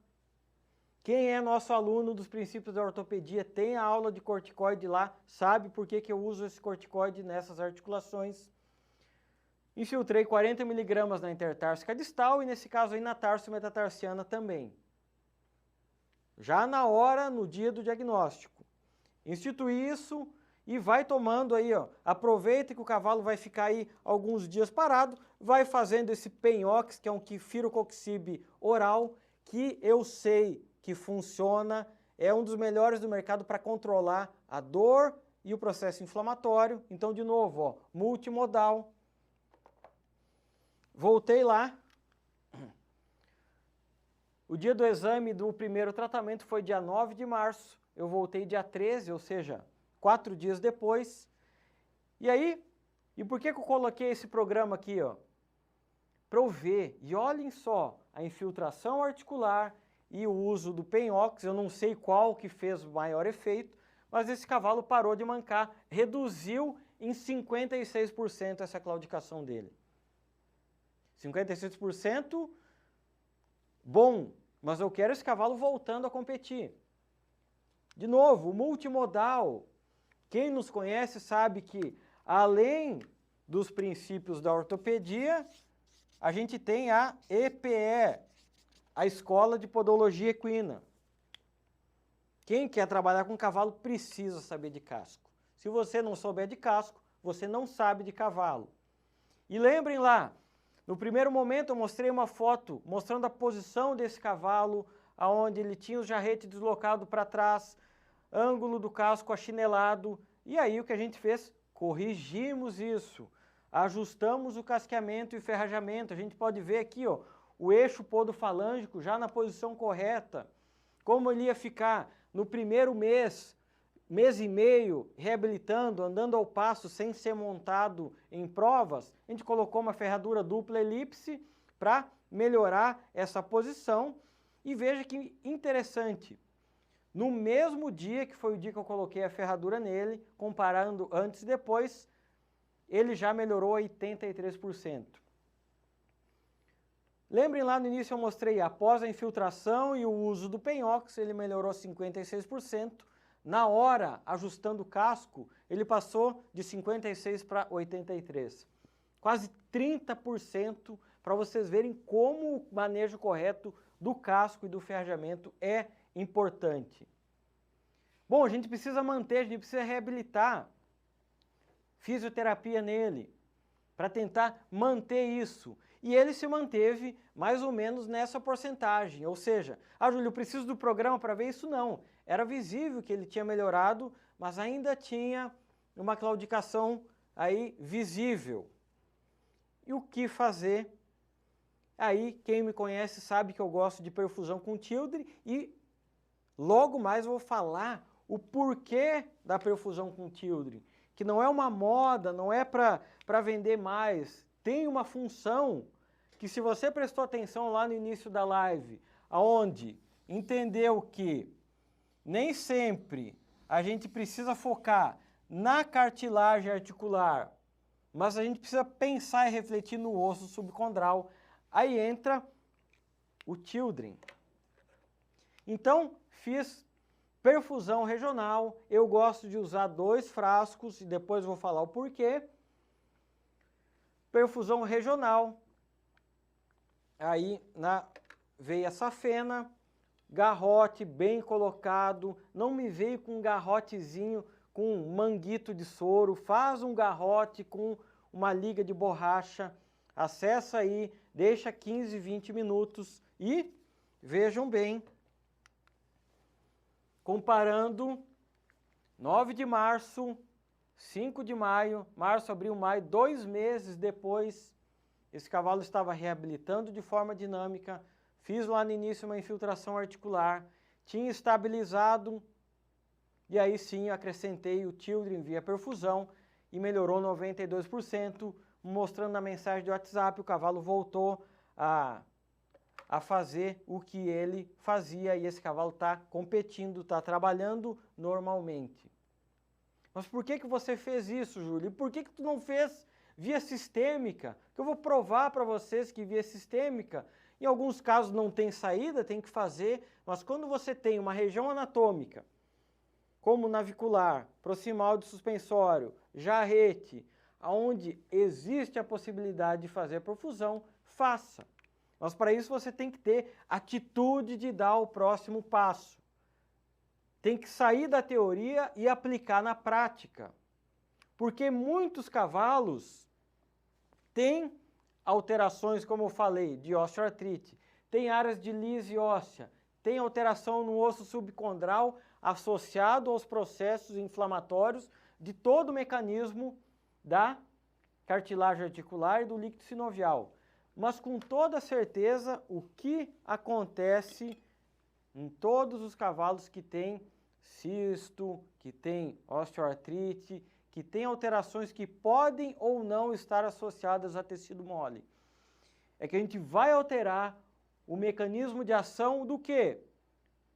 A: Quem é nosso aluno dos princípios da ortopedia, tem a aula de corticoide lá, sabe por que eu uso esse corticoide nessas articulações. Infiltrei 40 mg na intertársica distal e nesse caso aí na tarso-metatarsiana também. Já na hora, no dia do diagnóstico. Institui isso e vai tomando aí, ó. Aproveita que o cavalo vai ficar aí alguns dias parado, vai fazendo esse Peniox, que é um quifirocoxib oral, que eu sei que funciona, é um dos melhores do mercado para controlar a dor e o processo inflamatório. Então, de novo, ó, multimodal. Voltei lá. O dia do exame do primeiro tratamento foi dia 9 de março. Eu voltei dia 13, ou seja, 4 dias depois. E aí, e por que eu coloquei esse programa aqui, ó? Para eu ver, e olhem só, a infiltração articular e o uso do Peniox, eu não sei qual que fez o maior efeito, mas esse cavalo parou de mancar, reduziu em 56% essa claudicação dele. 56%, bom, mas eu quero esse cavalo voltando a competir. De novo, o multimodal. Quem nos conhece sabe que, além dos princípios da ortopedia, a gente tem a EPE, a Escola de Podologia Equina. Quem quer trabalhar com cavalo precisa saber de casco. Se você não souber de casco, você não sabe de cavalo. E lembrem lá, no primeiro momento eu mostrei uma foto mostrando a posição desse cavalo, aonde ele tinha o jarrete deslocado para trás, ângulo do casco achinelado, e aí o que a gente fez? Corrigimos isso, ajustamos o casqueamento e ferrajamento. A gente pode ver aqui, ó, o eixo podofalângico já na posição correta, como ele ia ficar no primeiro mês e meio, reabilitando, andando ao passo sem ser montado em provas. A gente colocou uma ferradura dupla elipse para melhorar essa posição. E veja que interessante, no mesmo dia, que foi o dia que eu coloquei a ferradura nele, comparando antes e depois, ele já melhorou 83%. Lembrem lá no início eu mostrei, após a infiltração e o uso do Penhox, ele melhorou 56%. Na hora, ajustando o casco, ele passou de 56% para 83%. Quase 30% para vocês verem como o manejo correto do casco e do ferrajamento é importante. Bom, a gente precisa manter, a gente precisa reabilitar fisioterapia nele, para tentar manter isso. E ele se manteve mais ou menos nessa porcentagem, ou seja, Júlio, eu preciso do programa para ver isso? Não. Era visível que ele tinha melhorado, mas ainda tinha uma claudicação aí visível. E o que fazer? Aí, quem me conhece sabe que eu gosto de perfusão com Children e logo mais eu vou falar o porquê da perfusão com Children, que não é uma moda, não é para vender mais, tem uma função que, se você prestou atenção lá no início da live, aonde entendeu que nem sempre a gente precisa focar na cartilagem articular, mas a gente precisa pensar e refletir no osso subcondral. Aí entra o Children. Então, fiz perfusão regional. Eu gosto de usar 2 frascos e depois vou falar o porquê. Perfusão regional. Aí na veia safena, garrote bem colocado. Não me veio com um garrotezinho com um manguito de soro. Faz um garrote com uma liga de borracha. Acessa aí, deixa 15, 20 minutos e vejam bem, comparando 9 de março, 5 de maio, março, abril, maio, 2 meses depois, esse cavalo estava reabilitando de forma dinâmica, fiz lá no início uma infiltração articular, tinha estabilizado, e aí sim acrescentei o Children via perfusão e melhorou 92%, mostrando na mensagem de WhatsApp, o cavalo voltou a fazer o que ele fazia e esse cavalo está competindo, está trabalhando normalmente. Mas por que você fez isso, Júlio? E por que tu não fez via sistêmica? Que eu vou provar para vocês que via sistêmica, em alguns casos não tem saída, tem que fazer, mas quando você tem uma região anatômica, como navicular, proximal de suspensório, jarrete, onde existe a possibilidade de fazer perfusão, faça. Mas para isso você tem que ter atitude de dar o próximo passo. Tem que sair da teoria e aplicar na prática. Porque muitos cavalos têm alterações, como eu falei, de osteoartrite, tem áreas de lise óssea, tem alteração no osso subcondral associado aos processos inflamatórios de todo o mecanismo da cartilagem articular e do líquido sinovial. Mas com toda certeza, o que acontece em todos os cavalos que têm cisto, que têm osteoartrite, que têm alterações que podem ou não estar associadas a tecido mole, é que a gente vai alterar o mecanismo de ação do quê?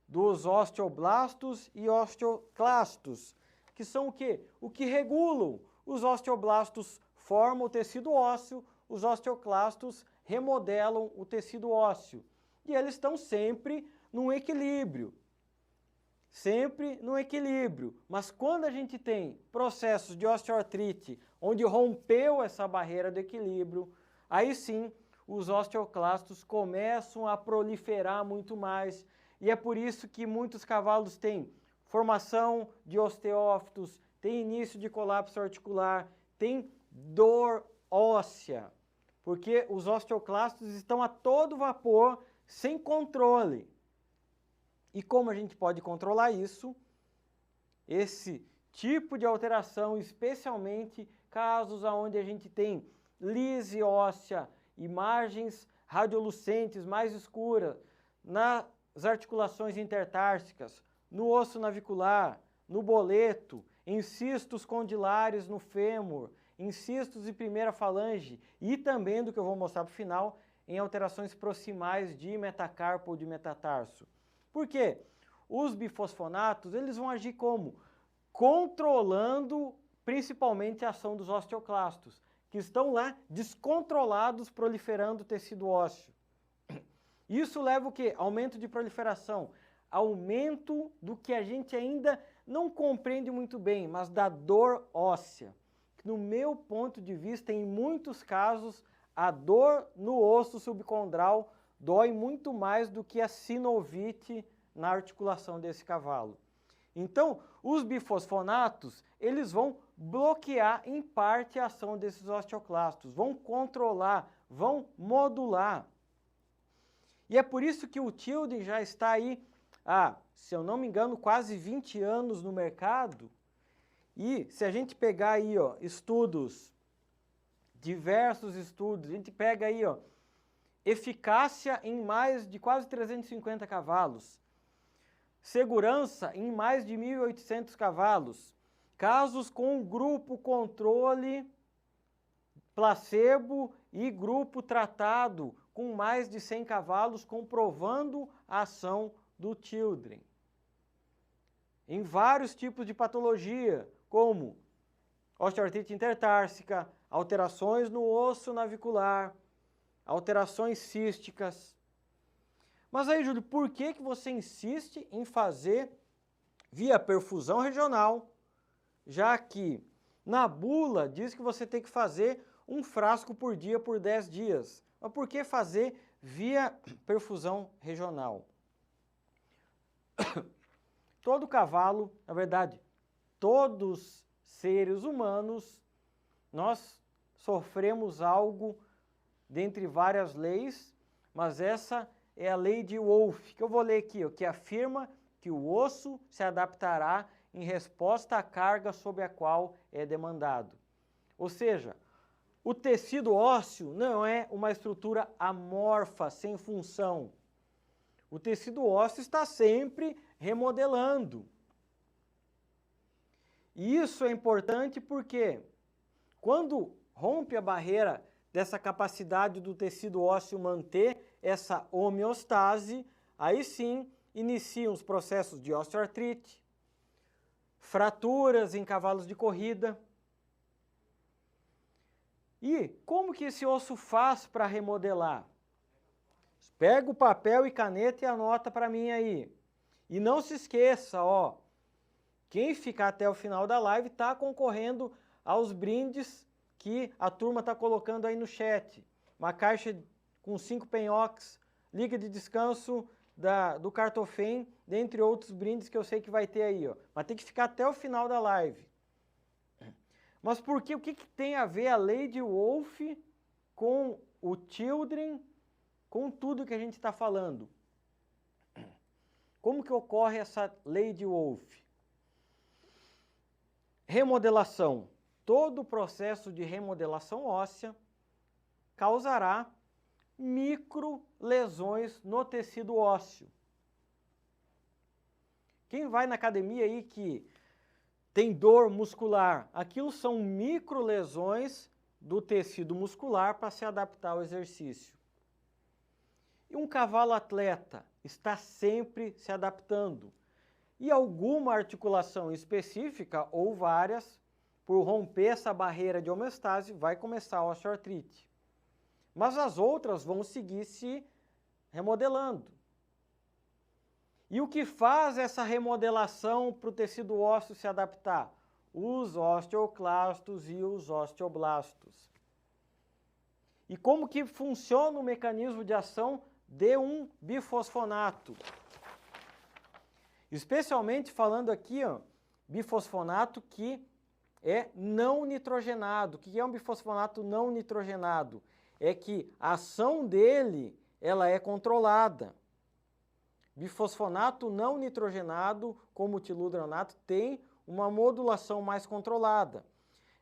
A: Dos osteoblastos e osteoclastos, que são o quê? O que regulam. Os osteoblastos formam o tecido ósseo, os osteoclastos remodelam o tecido ósseo. E eles estão sempre num equilíbrio. sempre no equilíbrio. Mas quando a gente tem processos de osteoartrite, onde rompeu essa barreira do equilíbrio, aí sim os osteoclastos começam a proliferar muito mais. E é por isso que muitos cavalos têm formação de osteófitos, tem início de colapso articular, tem dor óssea, porque os osteoclastos estão a todo vapor, sem controle. E como a gente pode controlar isso? Esse tipo de alteração, especialmente casos onde a gente tem lise óssea, imagens radiolucentes mais escuras nas articulações intertársicas, no osso navicular, no boleto, em cistos condilares no fêmur, em cistos de primeira falange e também, do que eu vou mostrar para o final, em alterações proximais de metacarpo ou de metatarso. Por quê? Os bifosfonatos, eles vão agir como? Controlando principalmente a ação dos osteoclastos, que estão lá descontrolados, proliferando o tecido ósseo. Isso leva o quê? Aumento de proliferação, aumento do que a gente ainda não compreende muito bem, mas da dor óssea. No meu ponto de vista, em muitos casos, a dor no osso subcondral dói muito mais do que a sinovite na articulação desse cavalo. Então, os bifosfonatos, eles vão bloquear em parte a ação desses osteoclastos, vão controlar, vão modular. E é por isso que o Tilden já está aí há, se eu não me engano, quase 20 anos no mercado. E se a gente pegar aí, ó, estudos, diversos estudos, a gente pega aí, ó, eficácia em mais de quase 350 cavalos, segurança em mais de 1.800 cavalos, casos com grupo controle, placebo e grupo tratado com mais de 100 cavalos, comprovando a ação do Tilden. Em vários tipos de patologia, como osteoartrite intertársica, alterações no osso navicular, alterações císticas. Mas aí, Júlio, por que você insiste em fazer via perfusão regional, já que na bula diz que você tem que fazer um frasco por dia por 10 dias? Mas por que fazer via perfusão regional? Todo cavalo, na verdade, todos seres humanos, nós sofremos algo dentre várias leis, mas essa é a lei de Wolff, que eu vou ler aqui, ó, que afirma que o osso se adaptará em resposta à carga sobre a qual é demandado. Ou seja, o tecido ósseo não é uma estrutura amorfa, sem função. O tecido ósseo está sempre remodelando. E isso é importante porque quando rompe a barreira dessa capacidade do tecido ósseo manter essa homeostase, aí sim iniciam os processos de osteoartrite, fraturas em cavalos de corrida. E como que esse osso faz para remodelar? Pega o papel e caneta e anota para mim aí. E não se esqueça, ó, quem ficar até o final da live está concorrendo aos brindes que a turma está colocando aí no chat. Uma caixa com 5 penhoques, liga de descanso do Cartofem, dentre outros brindes que eu sei que vai ter aí, ó. Mas tem que ficar até o final da live. Mas por quê? O que tem a ver a lei de Wolff com o Tilden, com tudo que a gente está falando? Como que ocorre essa lei de Wolff? Remodelação. Todo o processo de remodelação óssea causará microlesões no tecido ósseo. Quem vai na academia aí que tem dor muscular, aquilo são microlesões do tecido muscular para se adaptar ao exercício. E um cavalo atleta está sempre se adaptando. E alguma articulação específica, ou várias, por romper essa barreira de homeostase, vai começar a osteoartrite. Mas as outras vão seguir se remodelando. E o que faz essa remodelação para o tecido ósseo se adaptar? Os osteoclastos e os osteoblastos. E como que funciona o mecanismo de ação de um bifosfonato? Especialmente falando aqui, ó, bifosfonato que é não nitrogenado. O que é um bifosfonato não nitrogenado? É que a ação dele, ela é controlada. Bifosfonato não nitrogenado, como o tiludronato, tem uma modulação mais controlada.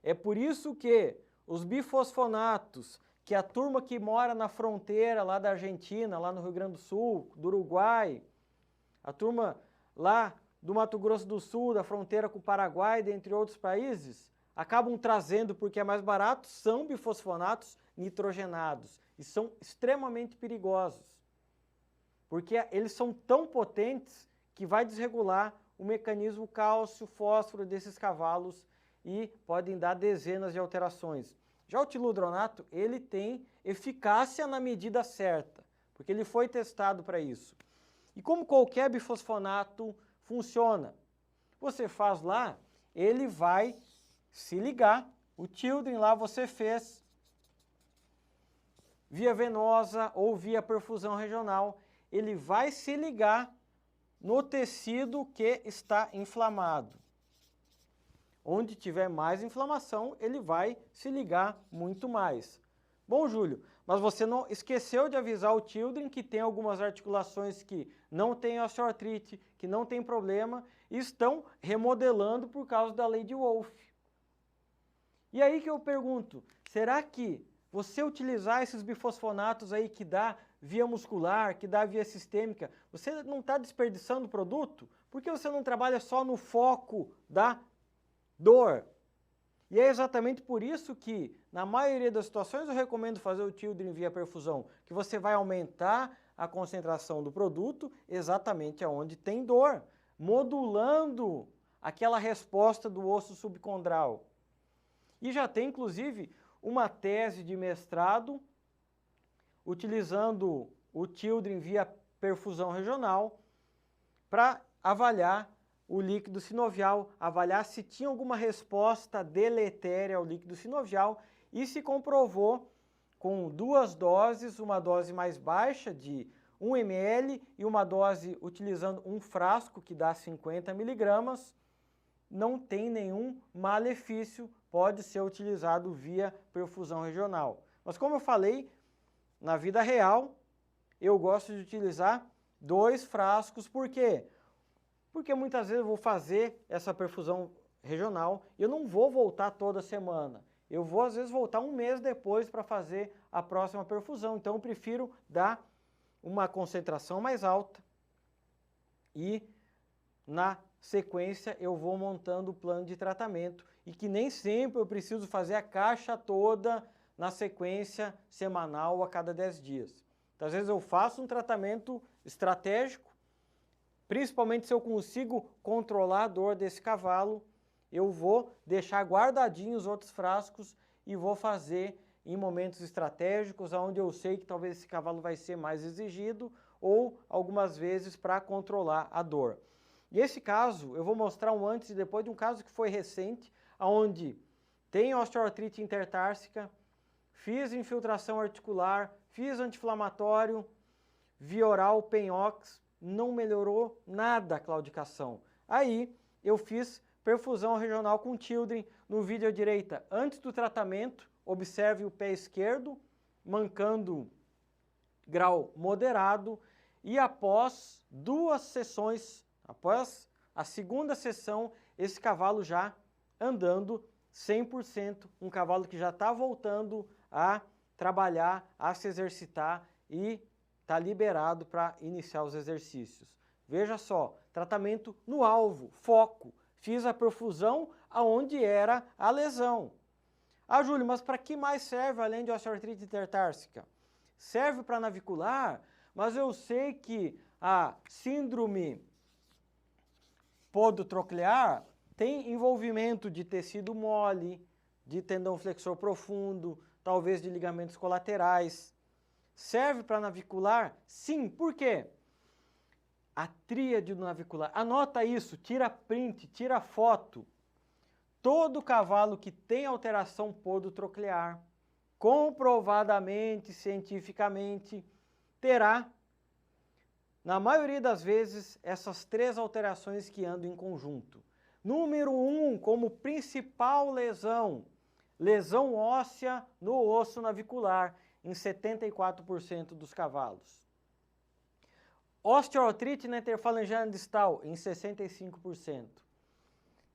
A: É por isso que os bifosfonatos, que a turma que mora na fronteira lá da Argentina, lá no Rio Grande do Sul, do Uruguai, a turma lá do Mato Grosso do Sul, da fronteira com o Paraguai, dentre outros países, acabam trazendo, porque é mais barato, são bifosfonatos nitrogenados e são extremamente perigosos, porque eles são tão potentes que vai desregular o mecanismo cálcio-fósforo desses cavalos e podem dar dezenas de alterações. Já o tiludronato, ele tem eficácia na medida certa, porque ele foi testado para isso. E como qualquer bifosfonato funciona? Você faz lá, ele vai se ligar, o Children lá você fez via venosa ou via perfusão regional, ele vai se ligar no tecido que está inflamado. Onde tiver mais inflamação, ele vai se ligar muito mais. Bom, Júlio, mas você não esqueceu de avisar o Children que tem algumas articulações que não têm osteoartrite, que não tem problema, e estão remodelando por causa da lei de Wolff. E aí que eu pergunto, será que você utilizar esses bifosfonatos aí que dá via muscular, que dá via sistêmica, você não está desperdiçando o produto? Por que você não trabalha só no foco da dor? E é exatamente por isso que, na maioria das situações, eu recomendo fazer o Children via perfusão, que você vai aumentar a concentração do produto exatamente aonde tem dor, modulando aquela resposta do osso subcondral. E já tem, inclusive, uma tese de mestrado utilizando o Children via perfusão regional para avaliar o líquido sinovial, avaliar se tinha alguma resposta deletéria ao líquido sinovial e se comprovou com 2 doses, uma dose mais baixa de 1 ml e uma dose utilizando um frasco que dá 50 miligramas, não tem nenhum malefício, pode ser utilizado via perfusão regional. Mas como eu falei, na vida real, eu gosto de utilizar 2 frascos, por quê? Porque muitas vezes eu vou fazer essa perfusão regional e eu não vou voltar toda semana. Eu vou, às vezes, voltar um mês depois para fazer a próxima perfusão. Então, eu prefiro dar uma concentração mais alta e, na sequência, eu vou montando o plano de tratamento. E que nem sempre eu preciso fazer a caixa toda na sequência semanal a cada 10 dias. Então, às vezes, eu faço um tratamento estratégico, principalmente se eu consigo controlar a dor desse cavalo, eu vou deixar guardadinhos os outros frascos e vou fazer em momentos estratégicos, onde eu sei que talvez esse cavalo vai ser mais exigido ou algumas vezes para controlar a dor. E esse caso, eu vou mostrar um antes e depois de um caso que foi recente, onde tem osteoartrite intertársica, fiz infiltração articular, fiz anti-inflamatório, via oral, Penhox, não melhorou nada a claudicação. Aí eu fiz perfusão regional com Children no vídeo à direita. Antes do tratamento, observe o pé esquerdo, mancando grau moderado, e após 2 sessões, após a segunda sessão, esse cavalo já andando 100%, um cavalo que já está voltando a trabalhar, a se exercitar e está liberado para iniciar os exercícios. Veja só, tratamento no alvo, foco. Fiz a perfusão aonde era a lesão. Ah, Júlio, mas para que mais serve além de osteoartrite intertársica? Serve para navicular, mas eu sei que a síndrome podotroclear tem envolvimento de tecido mole, de tendão flexor profundo, talvez de ligamentos colaterais. Serve para navicular? Sim. Por quê? a tríade do navicular. Anota isso, tira print, tira foto. Todo cavalo que tem alteração podotroclear, comprovadamente, cientificamente, terá, na maioria das vezes, essas três alterações que andam em conjunto. Número 1, como principal lesão, lesão óssea no osso navicular, em 74% dos cavalos. Osteoartrite na interfalangeana distal, em 65%.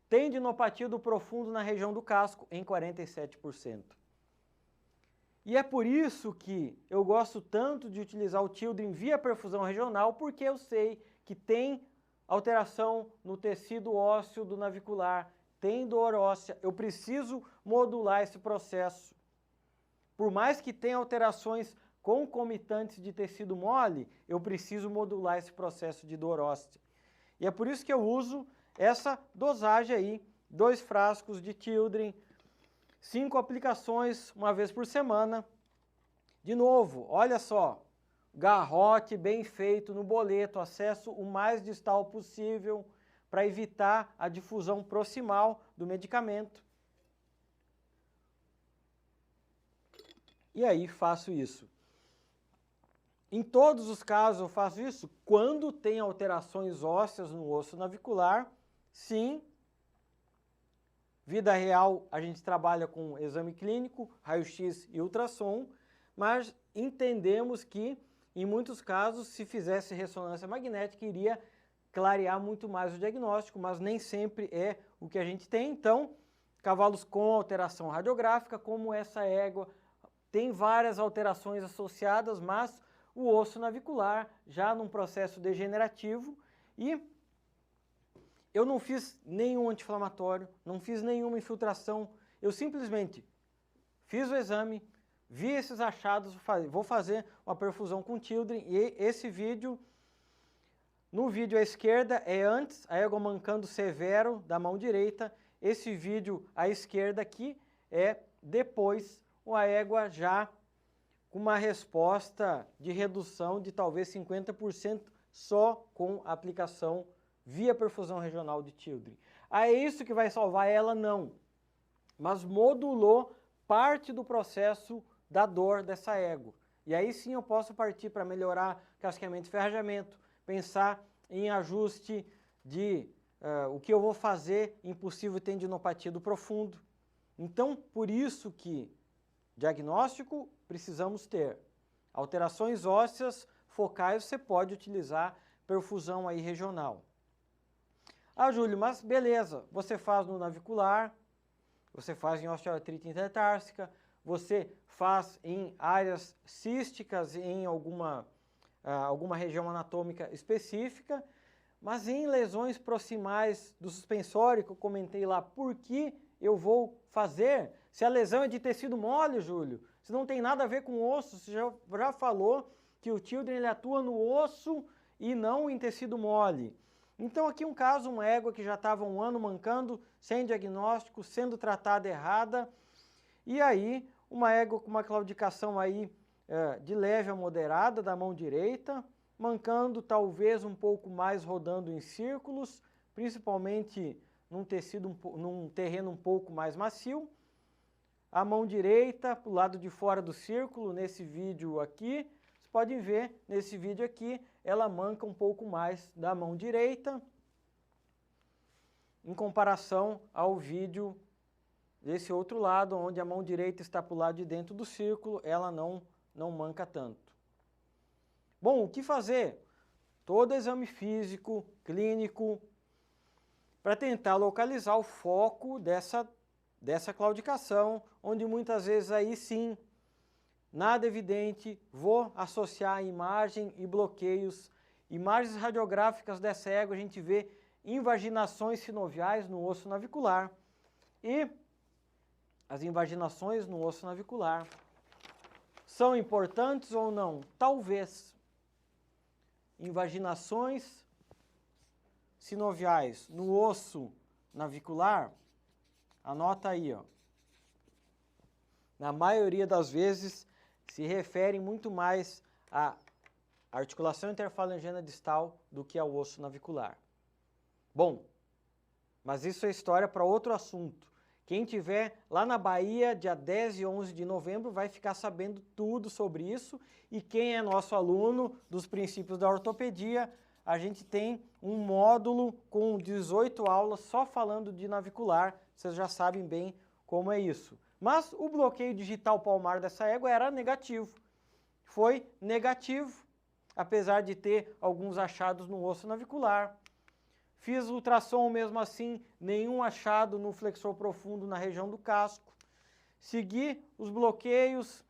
A: Tendinopatia do profundo na região do casco, em 47%. E é por isso que eu gosto tanto de utilizar o Children via perfusão regional, porque eu sei que tem alteração no tecido ósseo do navicular, tem dor óssea, eu preciso modular esse processo. Por mais que tenha alterações concomitantes de tecido mole, eu preciso modular esse processo de dor óssea. E é por isso que eu uso essa dosagem aí, 2 frascos de Children, 5 aplicações uma vez por semana. De novo, olha só, garrote bem feito no boleto, acesso o mais distal possível para evitar a difusão proximal do medicamento. E aí faço isso. Em todos os casos eu faço isso quando tem alterações ósseas no osso navicular, sim. Vida real, a gente trabalha com exame clínico, raio-x e ultrassom, mas entendemos que, em muitos casos, se fizesse ressonância magnética, iria clarear muito mais o diagnóstico, mas nem sempre é o que a gente tem. Então, cavalos com alteração radiográfica, como essa égua, tem várias alterações associadas, mas o osso navicular já num processo degenerativo e eu não fiz nenhum anti-inflamatório, não fiz nenhuma infiltração, eu simplesmente fiz o exame, vi esses achados, vou fazer uma perfusão com Children e esse vídeo, no vídeo à esquerda é antes, a égua mancando severo da mão direita, esse vídeo à esquerda aqui é depois, a égua já com uma resposta de redução de talvez 50% só com a aplicação via perfusão regional de Children. É isso que vai salvar ela? Não. Mas modulou parte do processo da dor dessa égua. E aí sim eu posso partir para melhorar casqueamento e ferrajamento, pensar em ajuste de o que eu vou fazer em possível tendinopatia do profundo. Então, por isso que diagnóstico precisamos ter. Alterações ósseas focais você pode utilizar perfusão aí regional. Ah, Júlio, mas beleza, você faz no navicular, você faz em osteoartrite intertársica, você faz em áreas císticas em alguma região anatômica específica, mas em lesões proximais do suspensório, que eu comentei lá, por que eu vou fazer? Se a lesão é de tecido mole, Júlio, se não tem nada a ver com osso, você já falou que o Children ele atua no osso e não em tecido mole. Então aqui um caso, uma égua que já estava 1 ano mancando, sem diagnóstico, sendo tratada errada, e aí uma égua com uma claudicação aí de leve a moderada da mão direita, mancando talvez um pouco mais rodando em círculos, principalmente num terreno um pouco mais macio. A mão direita para o lado de fora do círculo, nesse vídeo aqui, vocês podem ver, nesse vídeo aqui, ela manca um pouco mais da mão direita, em comparação ao vídeo desse outro lado, onde a mão direita está para o lado de dentro do círculo, ela não manca tanto. Bom, o que fazer? Todo exame físico, clínico, para tentar localizar o foco dessa claudicação, onde muitas vezes aí sim, nada evidente, vou associar a imagem e bloqueios. Imagens radiográficas dessa égua, a gente vê invaginações sinoviais no osso navicular. E as invaginações no osso navicular são importantes ou não? Talvez. Invaginações sinoviais no osso navicular, anota aí, ó. Na maioria das vezes se referem muito mais a a articulação interfalangiana distal do que ao osso navicular. Bom, mas isso é história para outro assunto. Quem tiver lá na Bahia, dia 10 e 11 de novembro, vai ficar sabendo tudo sobre isso. E quem é nosso aluno dos princípios da ortopedia, a gente tem um módulo com 18 aulas só falando de navicular. Vocês já sabem bem como é isso. Mas o bloqueio digital palmar dessa égua era negativo. Foi negativo, apesar de ter alguns achados no osso navicular. Fiz ultrassom mesmo assim, nenhum achado no flexor profundo na região do casco. Segui os bloqueios,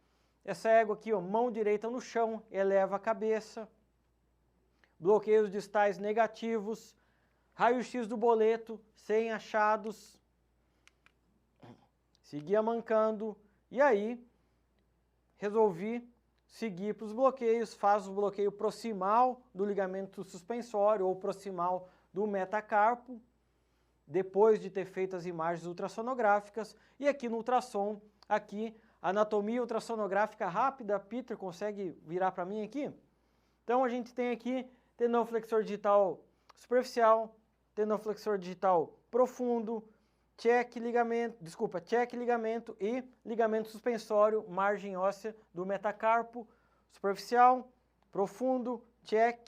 A: essa égua aqui, ó, mão direita no chão, eleva a cabeça. Bloqueios distais negativos. Raio-x do boleto, sem achados. Seguia mancando. E aí, resolvi seguir para os bloqueios. Faz o bloqueio proximal do ligamento suspensório ou proximal do metacarpo, depois de ter feito as imagens ultrassonográficas. E aqui no ultrassom, aqui, anatomia ultrassonográfica rápida. Peter, consegue virar para mim aqui? Então, a gente tem aqui tendão flexor digital superficial, tendão flexor digital profundo, check ligamento e ligamento suspensório, margem óssea do metacarpo, superficial, profundo, check,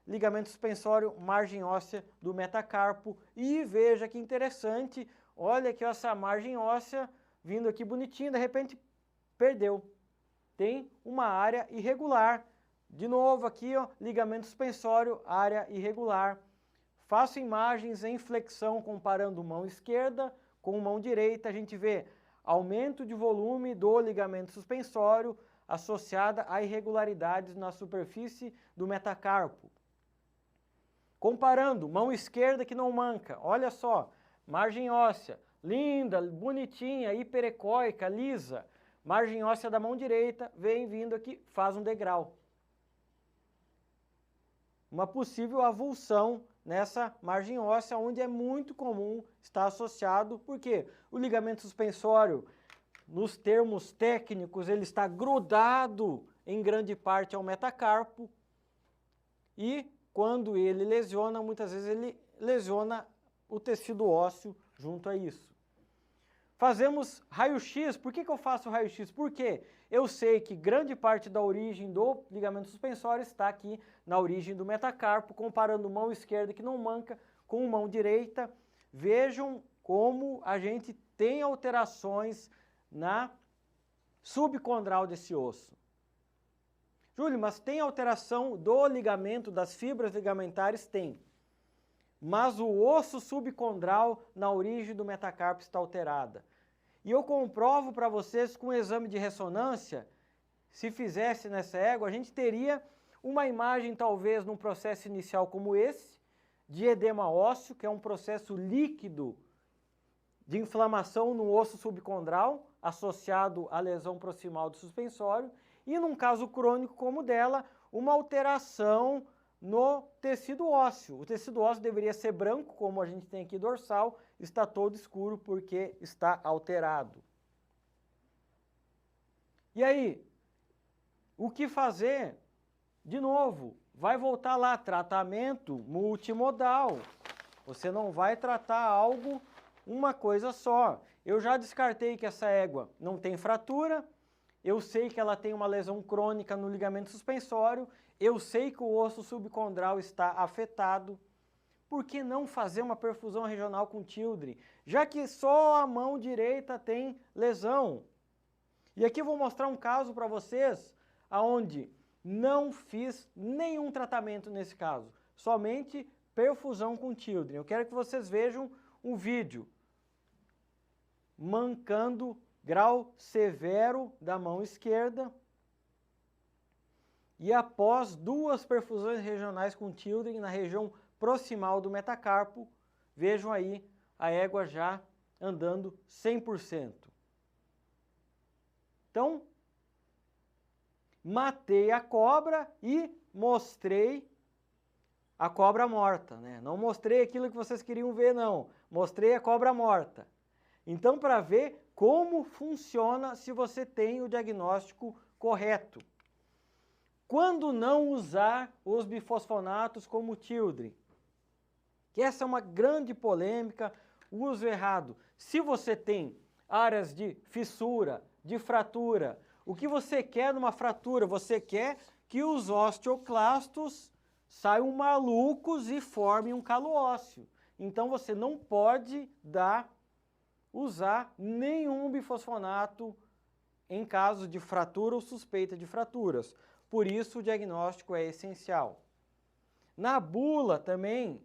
A: ligamento suspensório, margem óssea do metacarpo. E veja que interessante, olha aqui essa margem óssea vindo aqui bonitinha, de repente perdeu. Tem uma área irregular. De novo aqui, ó, ligamento suspensório, área irregular. Faço imagens em flexão comparando mão esquerda com mão direita. A gente vê aumento de volume do ligamento suspensório associada a irregularidades na superfície do metacarpo. Comparando, mão esquerda que não manca, olha só, margem óssea, linda, bonitinha, hiperecóica, lisa. Margem óssea da mão direita, vem vindo aqui, faz um degrau. Uma possível avulsão nessa margem óssea, onde é muito comum estar associado, porque o ligamento suspensório, nos termos técnicos, ele está grudado em grande parte ao metacarpo e quando ele lesiona, muitas vezes ele lesiona o tecido ósseo junto a isso. Fazemos raio-x. Por que eu faço raio-x? Porque eu sei que grande parte da origem do ligamento suspensório está aqui na origem do metacarpo, comparando mão esquerda que não manca com mão direita. Vejam como a gente tem alterações na subcondral desse osso. Júlio, mas tem alteração do ligamento, das fibras ligamentares? Tem. Mas o osso subcondral na origem do metacarpo está alterada. E eu comprovo para vocês com um exame de ressonância, se fizesse nessa égua, a gente teria uma imagem talvez num processo inicial como esse, de edema ósseo, que é um processo líquido de inflamação no osso subcondral, associado à lesão proximal do suspensório, e num caso crônico como o dela, uma alteração no tecido ósseo. O tecido ósseo deveria ser branco, como a gente tem aqui dorsal, está todo escuro porque está alterado. E aí, o que fazer? De novo, vai voltar lá, tratamento multimodal. Você não vai tratar algo, uma coisa só. Eu já descartei que essa égua não tem fratura, eu sei que ela tem uma lesão crônica no ligamento suspensório, eu sei que o osso subcondral está afetado. Por que não fazer uma perfusão regional com Childre? Já que só a mão direita tem lesão. E aqui eu vou mostrar um caso para vocês, onde não fiz nenhum tratamento nesse caso, somente perfusão com Childre. Eu quero que vocês vejam um vídeo mancando grau severo da mão esquerda. E após 2 perfusões regionais com Childre na região proximal do metacarpo, vejam aí a égua já andando 100%. Então, matei a cobra e mostrei a cobra morta, né? Não mostrei aquilo que vocês queriam ver, não. Mostrei a cobra morta. Então, para ver como funciona se você tem o diagnóstico correto. Quando não usar os bifosfonatos como Children? Que essa é uma grande polêmica, uso errado. Se você tem áreas de fissura, de fratura, o que você quer numa fratura? Você quer que os osteoclastos saiam malucos e formem um calo ósseo. Então você não pode usar nenhum bifosfonato em caso de fratura ou suspeita de fraturas. Por isso o diagnóstico é essencial. Na bula também,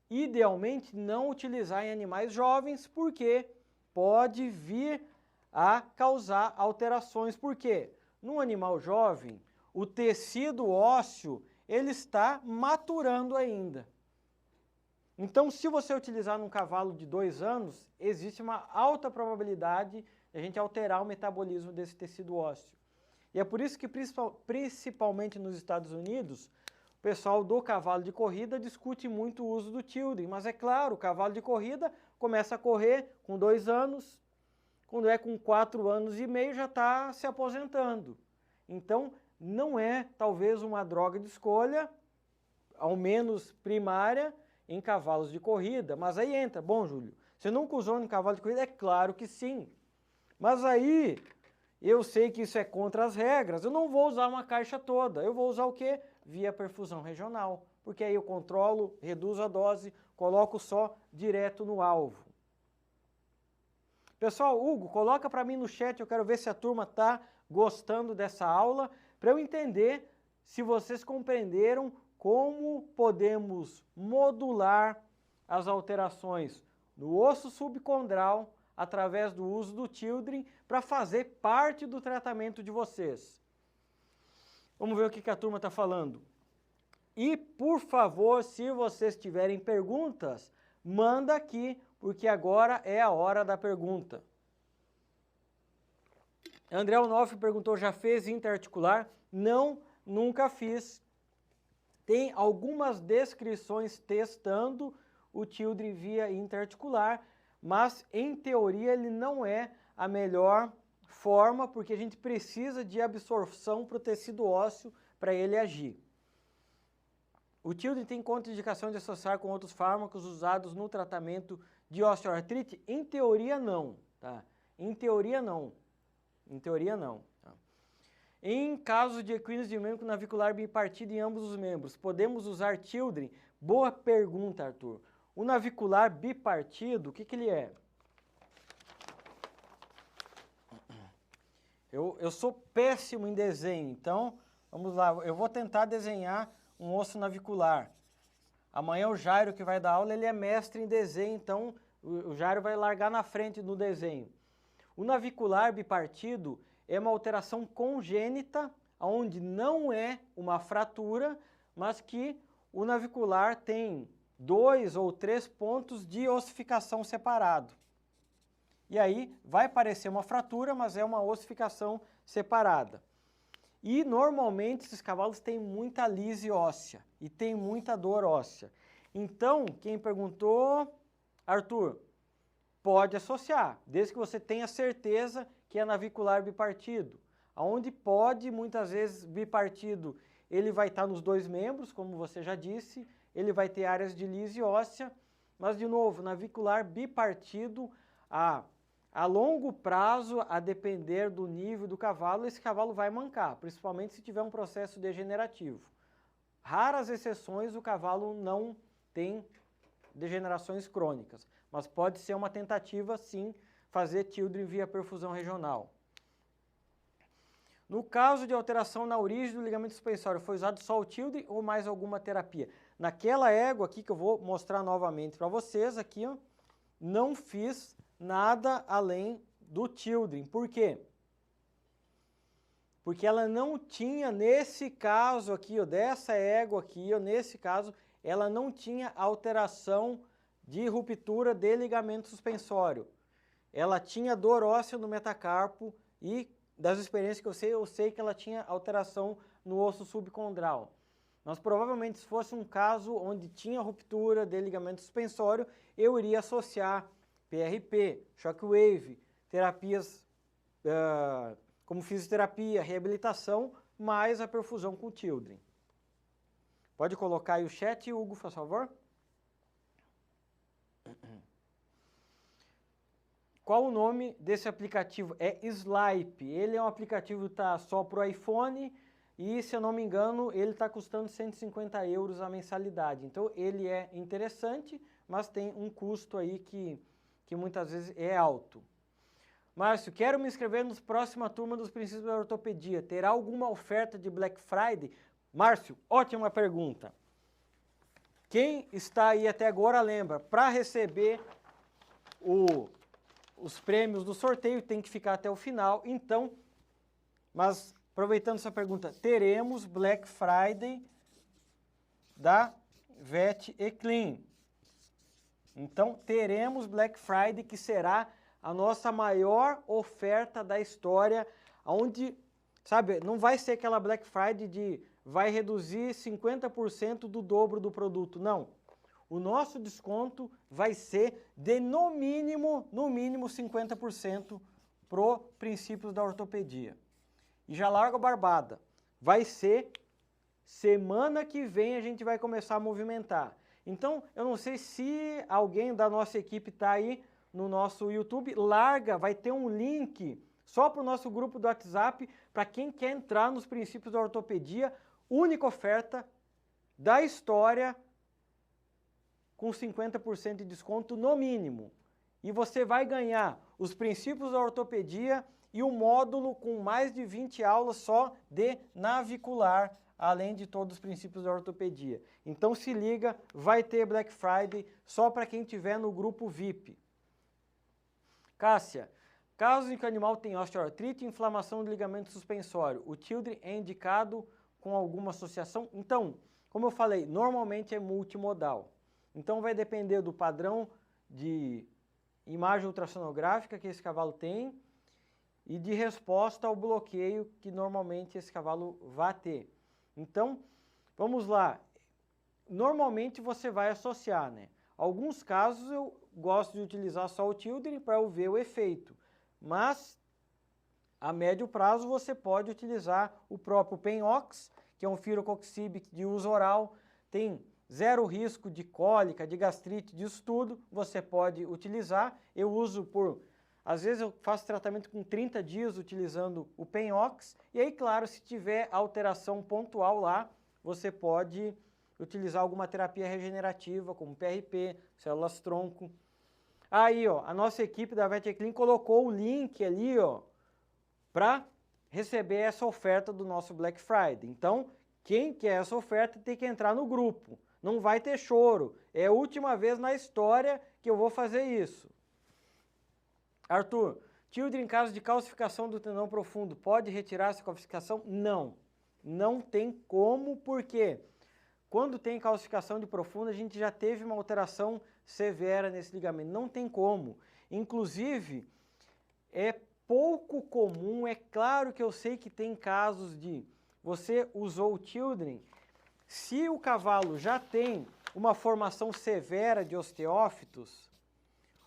A: idealmente não utilizar em animais jovens, porque pode vir a causar alterações. Por quê? No animal jovem, o tecido ósseo ele está maturando ainda. Então, se você utilizar num cavalo de 2 anos, existe uma alta probabilidade de a gente alterar o metabolismo desse tecido ósseo. E é por isso que, principalmente nos Estados Unidos, o pessoal do cavalo de corrida discute muito o uso do Children. Mas é claro, o cavalo de corrida começa a correr com 2 anos, quando é com 4 anos e meio já está se aposentando. Então, não é talvez uma droga de escolha, ao menos primária, em cavalos de corrida. Mas aí entra, bom, Júlio, você nunca usou em cavalo de corrida? É claro que sim. Mas aí, eu sei que isso é contra as regras, eu não vou usar uma caixa toda. Eu vou usar o quê? Via perfusão regional. Porque aí eu controlo, reduzo a dose, coloco só direto no alvo. Pessoal, Hugo, coloca para mim no chat, eu quero ver se a turma está gostando dessa aula, para eu entender se vocês compreenderam como podemos modular as alterações no osso subcondral através do uso do Children para fazer parte do tratamento de vocês. Vamos ver o que a turma está falando. E, por favor, se vocês tiverem perguntas, manda aqui, porque agora é a hora da pergunta. André Onofre perguntou, já fez interarticular? Não, nunca fiz. Tem algumas descrições testando o Children via interarticular, mas em teoria ele não é a melhor forma, porque a gente precisa de absorção para o tecido ósseo para ele agir. O Children tem contraindicação de associar com outros fármacos usados no tratamento de osteoartrite? Em teoria não, tá? Em teoria não. Em teoria não. Tá? Em caso de equíneos de membro navicular bipartido em ambos os membros, podemos usar Children? Boa pergunta, Arthur. O navicular bipartido, o que ele é? Eu sou péssimo em desenho, então vamos lá. Eu vou tentar desenhar um osso navicular. Amanhã o Jairo, que vai dar aula, ele é mestre em desenho, então o Jairo vai largar na frente no desenho. O navicular bipartido é uma alteração congênita, onde não é uma fratura, mas que o navicular tem 2 ou 3 pontos de ossificação separado. E aí vai parecer uma fratura, mas é uma ossificação separada. E normalmente esses cavalos têm muita lise óssea e tem muita dor óssea. Então, quem perguntou, Arthur, pode associar, desde que você tenha certeza que é navicular bipartido. Onde pode, muitas vezes, bipartido, ele vai estar nos 2 membros, como você já disse, ele vai ter áreas de lise óssea, mas, de novo, navicular bipartido, a longo prazo, a depender do nível do cavalo, esse cavalo vai mancar, principalmente se tiver um processo degenerativo. Raras exceções, o cavalo não tem degenerações crônicas, mas pode ser uma tentativa, sim, fazer Children via perfusão regional. No caso de alteração na origem do ligamento suspensório, foi usado só o Children ou mais alguma terapia? Naquela égua aqui, que eu vou mostrar novamente para vocês, aqui, ó, não fiz nada além do Children. Por quê? Porque ela não tinha, nesse caso aqui, ó, dessa égua aqui, ó, nesse caso, ela não tinha alteração de ruptura de ligamento suspensório. Ela tinha dor óssea no metacarpo e, das experiências que eu sei que ela tinha alteração no osso subcondral. Mas provavelmente, se fosse um caso onde tinha ruptura de ligamento suspensório, eu iria associar PRP, shockwave, terapias como fisioterapia, reabilitação, mais a perfusão com Children. Pode colocar aí o chat, Hugo, por favor. Qual o nome desse aplicativo? É Slipe. Ele é um aplicativo que está só para o iPhone e, se eu não me engano, ele está custando 150 € a mensalidade. Então, ele é interessante, mas tem um custo aí que muitas vezes é alto. Márcio, quero me inscrever na próxima turma dos princípios da ortopedia. Terá alguma oferta de Black Friday? Márcio, ótima pergunta. Quem está aí até agora lembra, para receber os prêmios do sorteio tem que ficar até o final. Então, mas aproveitando essa pergunta, teremos Black Friday da Vet e Clean. Então, teremos Black Friday, que será a nossa maior oferta da história, onde, sabe, não vai ser aquela Black Friday de vai reduzir 50% do dobro do produto, não. O nosso desconto vai ser de no mínimo 50% pro princípios da ortopedia. E já larga a barbada. Vai ser semana que vem a gente vai começar a movimentar. Então, eu não sei se alguém da nossa equipe está aí no nosso YouTube, vai ter um link só para o nosso grupo do WhatsApp, para quem quer entrar nos princípios da ortopedia, única oferta da história com 50% de desconto no mínimo. E você vai ganhar os princípios da ortopedia e um módulo com mais de 20 aulas só de navicular, além de todos os princípios da ortopedia. Então se liga, vai ter Black Friday só para quem estiver no grupo VIP. Cássia, casos em que o animal tem osteoartrite e inflamação do ligamento suspensório, o Children é indicado com alguma associação? Então, como eu falei, normalmente é multimodal. Então vai depender do padrão de imagem ultrassonográfica que esse cavalo tem e de resposta ao bloqueio que normalmente esse cavalo vai ter. Então, vamos lá. Normalmente você vai associar, né? Alguns casos eu gosto de utilizar só o Children para eu ver o efeito, mas a médio prazo você pode utilizar o próprio Peniox, que é um Firocoxib de uso oral, tem zero risco de cólica, de gastrite, disso tudo, você pode utilizar. Eu uso às vezes eu faço tratamento com 30 dias utilizando o Peniox, e aí, claro, se tiver alteração pontual lá, você pode utilizar alguma terapia regenerativa, como PRP, células-tronco. Aí, ó, a nossa equipe da Vet e Clean colocou o link ali, ó, para receber essa oferta do nosso Black Friday. Então, quem quer essa oferta tem que entrar no grupo. Não vai ter choro. É a última vez na história que eu vou fazer isso. Arthur, Children em caso de calcificação do tendão profundo, pode retirar essa calcificação? Não. Não tem como, porque quando tem calcificação de profundo, a gente já teve uma alteração severa nesse ligamento. Não tem como. Inclusive, é pouco comum, é claro que eu sei que tem casos de você usou o Children, se o cavalo já tem uma formação severa de osteófitos,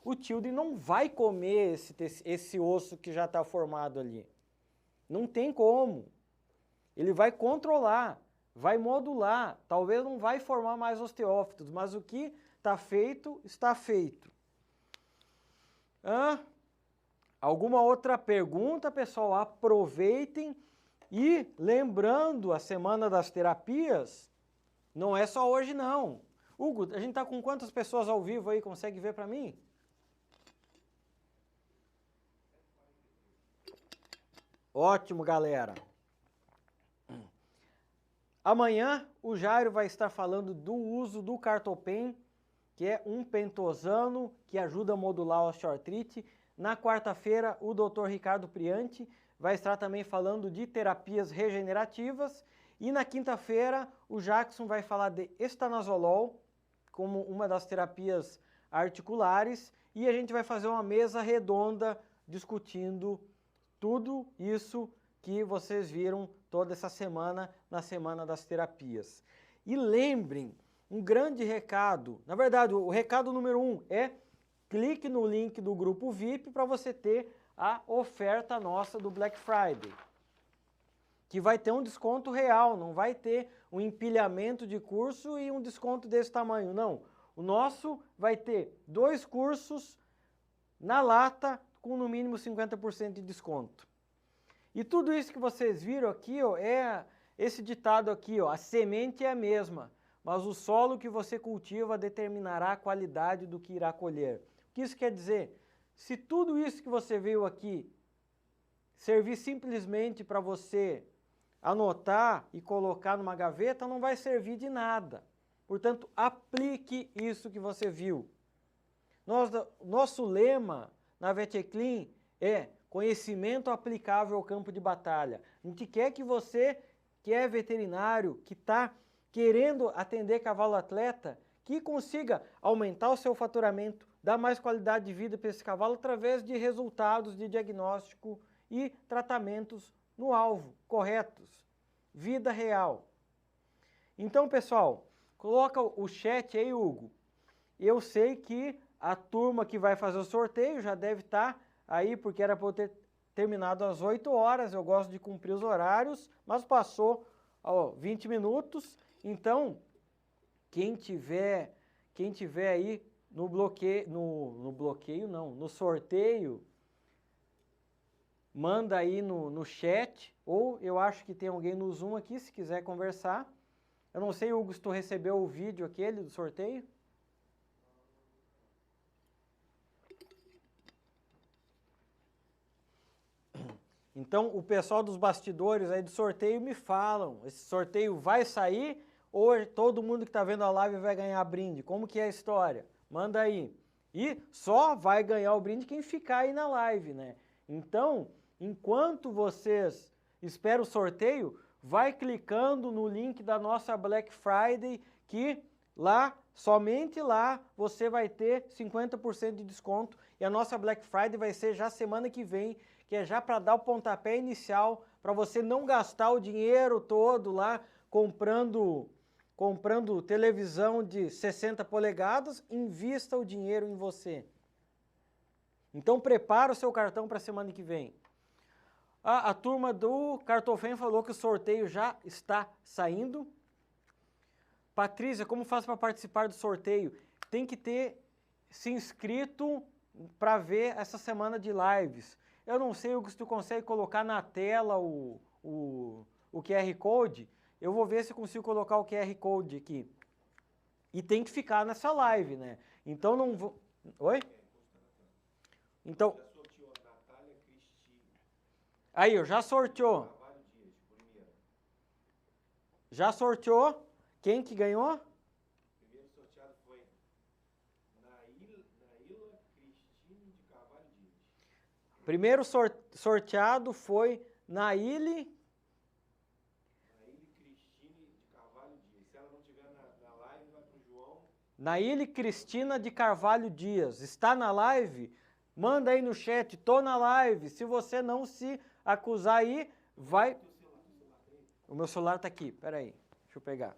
A: o Children não vai comer esse osso que já está formado ali. Não tem como. Ele vai controlar, vai modular, talvez não vai formar mais osteófitos, mas o que está feito, está feito. Alguma outra pergunta, pessoal? Aproveitem. E lembrando, a Semana das Terapias não é só hoje, não. Hugo, a gente está com quantas pessoas ao vivo aí? Consegue ver para mim? Ótimo, galera. Amanhã o Jairo vai estar falando do uso do Cartopen, que é um pentosano que ajuda a modular a osteoartrite. Na quarta-feira, o Dr. Ricardo Prianti vai estar também falando de terapias regenerativas. E na quinta-feira, o Jackson vai falar de estanozolol como uma das terapias articulares. E a gente vai fazer uma mesa redonda discutindo tudo isso que vocês viram toda essa semana, na Semana das Terapias. E lembrem, um grande recado, na verdade, o recado número 1 é clique no link do grupo VIP para você ter a oferta nossa do Black Friday. que vai ter um desconto real, não vai ter um empilhamento de curso e um desconto desse tamanho, não. O nosso vai ter 2 cursos na lata com no mínimo 50% de desconto. E tudo isso que vocês viram aqui, ó, é esse ditado aqui, ó, a semente é a mesma, mas o solo que você cultiva determinará a qualidade do que irá colher. O que isso quer dizer? Se tudo isso que você viu aqui servir simplesmente para você anotar e colocar numa gaveta, não vai servir de nada. Portanto, aplique isso que você viu. Nosso lema na VTClean é conhecimento aplicável ao campo de batalha. A gente quer que você, que é veterinário, que está querendo atender cavalo atleta, que consiga aumentar o seu faturamento, dar mais qualidade de vida para esse cavalo através de resultados de diagnóstico e tratamentos no alvo, corretos, vida real. Então, pessoal, coloca o chat aí, Hugo. Eu sei que a turma que vai fazer o sorteio já deve estar aí, porque era para eu ter terminado às 8 horas, eu gosto de cumprir os horários, mas passou 20 minutos, então quem tiver aí no sorteio, manda aí no chat, ou eu acho que tem alguém no Zoom aqui, se quiser conversar. Eu não sei, Hugo, se tu recebeu o vídeo aquele do sorteio. Então, o pessoal dos bastidores aí do sorteio me falam, esse sorteio vai sair ou todo mundo que está vendo a live vai ganhar brinde? Como que é a história? Manda aí. E só vai ganhar o brinde quem ficar aí na live, né? Então, enquanto vocês esperam o sorteio, vai clicando no link da nossa Black Friday, que lá, somente lá, você vai ter 50% de desconto. E a nossa Black Friday vai ser já semana que vem, que é já para dar o pontapé inicial, para você não gastar o dinheiro todo lá comprando televisão de 60 polegadas, invista o dinheiro em você. Então prepara o seu cartão para a semana que vem. A turma do Cartofem falou que o sorteio já está saindo. Patrícia, como faz para participar do sorteio? Tem que ter se inscrito para ver essa semana de lives. Eu não sei se tu consegue colocar na tela o QR Code. Eu vou ver se eu consigo colocar o QR Code aqui. E tem que ficar nessa live, né? Então não vou... Oi? Então... Aí, ó, já sorteou. Já sorteou? Quem que ganhou?
B: Primeiro sorteado foi Naila Cristine de Carvalho Dias.
A: Primeiro sorteado foi Naile
B: Cristine de Carvalho Dias. Se ela não estiver na live, vai para o João.
A: Naile Cristina de Carvalho Dias. Está na live? Manda aí no chat, tô na live. Se você não se acusar aí, vai... O meu celular tá aqui, peraí, deixa eu pegar.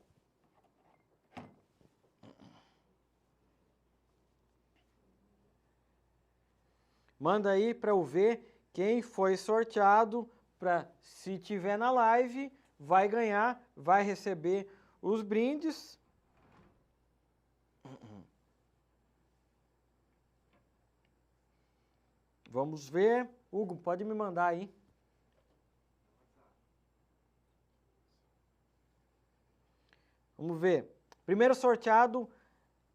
A: Manda aí para eu ver quem foi sorteado, para se tiver na live, vai ganhar, vai receber os brindes. Vamos ver. Hugo, pode me mandar aí. Vamos ver. Primeiro sorteado,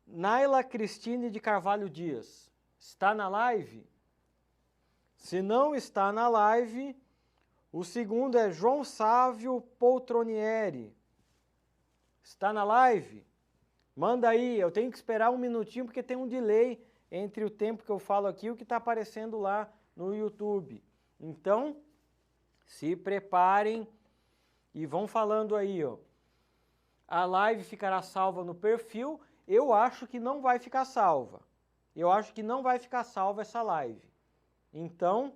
A: Naila Cristine de Carvalho Dias. Está na live? Se não está na live, o segundo é João Sávio Poltronieri. Está na live? Manda aí, eu tenho que esperar um minutinho porque tem um delay entre o tempo que eu falo aqui e o que está aparecendo lá no YouTube. Então, se preparem e vão falando aí, ó. A live ficará salva no perfil. Eu acho que não vai ficar salva. Eu acho que não vai ficar salva essa live. Então,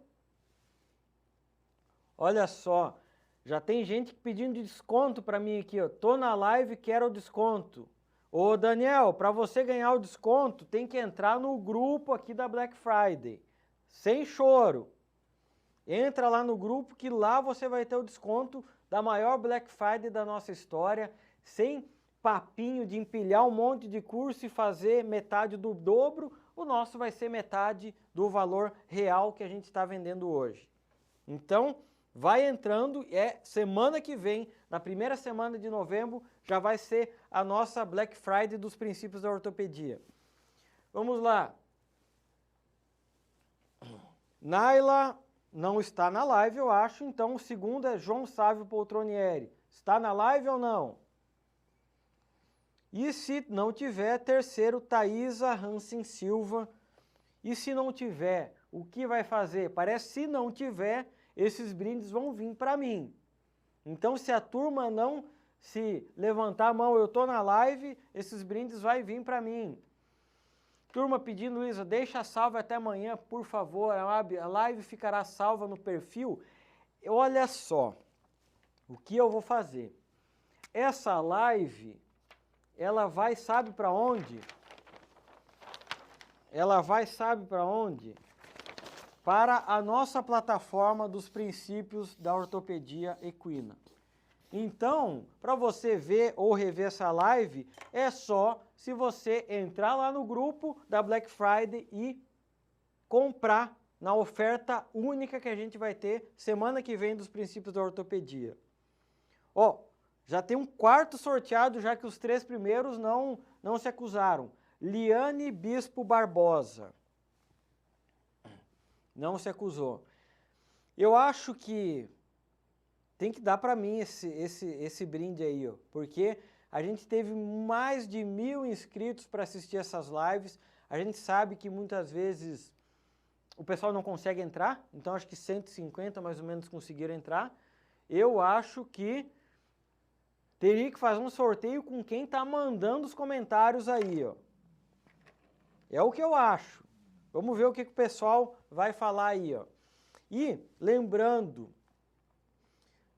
A: olha só, já tem gente pedindo desconto para mim aqui, ó. Tô na live, quero o desconto. Ô Daniel, para você ganhar o desconto, tem que entrar no grupo aqui da Black Friday. Sem choro. Entra lá no grupo que lá você vai ter o desconto da maior Black Friday da nossa história, sem papinho de empilhar um monte de curso e fazer metade do dobro, o nosso vai ser metade do valor real que a gente está vendendo hoje. Então, vai entrando, semana que vem, na primeira semana de novembro, já vai ser a nossa Black Friday dos princípios da ortopedia. Vamos lá. Naila não está na live, eu acho, então o segundo é João Sávio Poltronieri. Está na live ou não? E se não tiver, terceiro, Thaisa Hansen Silva. E se não tiver, o que vai fazer? Parece que se não tiver, esses brindes vão vir para mim. Então, se a turma não se levantar a mão, eu estou na live, esses brindes vão vir para mim. Turma pedindo, Luísa, deixa a salva até amanhã, por favor, a live ficará salva no perfil. Olha só, o que eu vou fazer? Essa live, ela vai, sabe para onde? Ela vai, sabe para onde? Para a nossa plataforma dos princípios da ortopedia equina. Então, para você ver ou rever essa live, é só se você entrar lá no grupo da Black Friday e comprar na oferta única que a gente vai ter semana que vem dos princípios da ortopedia. Ó, já tem um quarto sorteado, já que os 3 primeiros não se acusaram. Liane Bispo Barbosa. Não se acusou. Eu acho que tem que dar para mim esse brinde aí, ó, porque a gente teve mais de 1000 inscritos para assistir essas lives. A gente sabe que muitas vezes o pessoal não consegue entrar, então acho que 150 mais ou menos conseguiram entrar. Eu acho que teria que fazer um sorteio com quem está mandando os comentários aí, ó. É o que eu acho. Vamos ver o que o pessoal vai falar aí, ó. E lembrando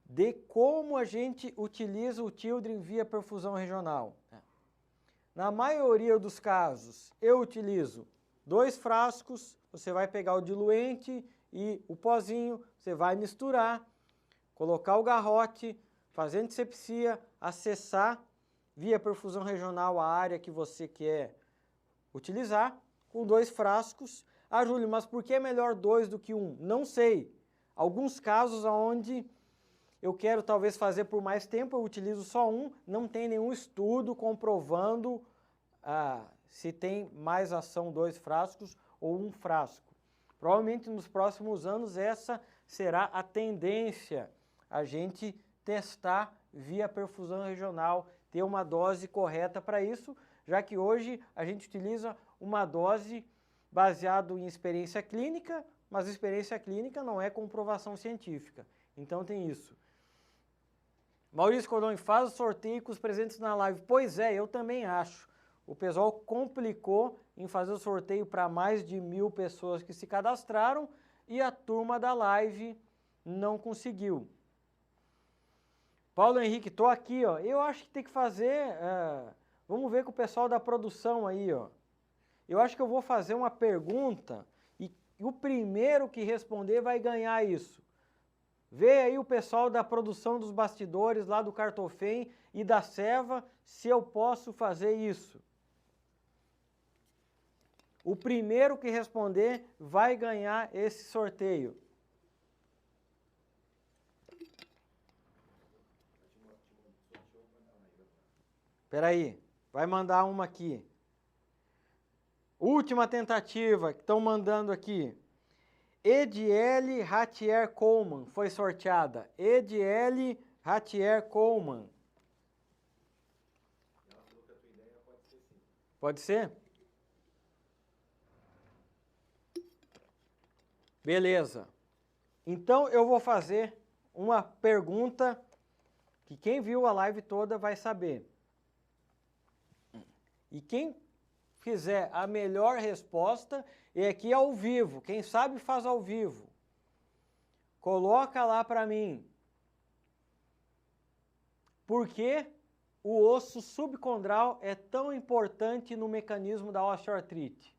A: de como a gente utiliza o Children via perfusão regional. Na maioria dos casos, eu utilizo 2 frascos, você vai pegar o diluente e o pozinho, você vai misturar, colocar o garrote, fazer antisepsia, acessar via perfusão regional a área que você quer utilizar, com 2 frascos. Ah, Júlio, mas por que é melhor 2 do que 1? Não sei. Alguns casos onde eu quero talvez fazer por mais tempo, eu utilizo só 1, não tem nenhum estudo comprovando se tem mais ação 2 frascos ou 1 frasco. Provavelmente nos próximos anos essa será a tendência, a gente testar via perfusão regional, ter uma dose correta para isso, já que hoje a gente utiliza uma dose baseada em experiência clínica, mas experiência clínica não é comprovação científica. Então tem isso. Maurício Cordoni, faz o sorteio com os presentes na live. Pois é, eu também acho. O pessoal complicou em fazer o sorteio para mais de 1000 pessoas que se cadastraram e a turma da live não conseguiu. Paulo Henrique, estou aqui, ó. Eu acho que tem que fazer... vamos ver com o pessoal da produção aí, ó. Eu acho que eu vou fazer uma pergunta e o primeiro que responder vai ganhar isso. Vê aí o pessoal da produção dos bastidores, lá do Cartofem e da Seva, se eu posso fazer isso. O primeiro que responder vai ganhar esse sorteio. Espera aí, vai mandar uma aqui. Última tentativa que estão mandando aqui. Ediele Ratier Coleman foi sorteada. Ediele Ratier Coleman.
B: Ela falou que a tua ideia pode ser sim.
A: Pode ser? Beleza. Então eu vou fazer uma pergunta que quem viu a live toda vai saber. E quem fizer a melhor resposta é aqui ao vivo. Quem sabe faz ao vivo. Coloca lá para mim. Por que o osso subcondral é tão importante no mecanismo da osteoartrite?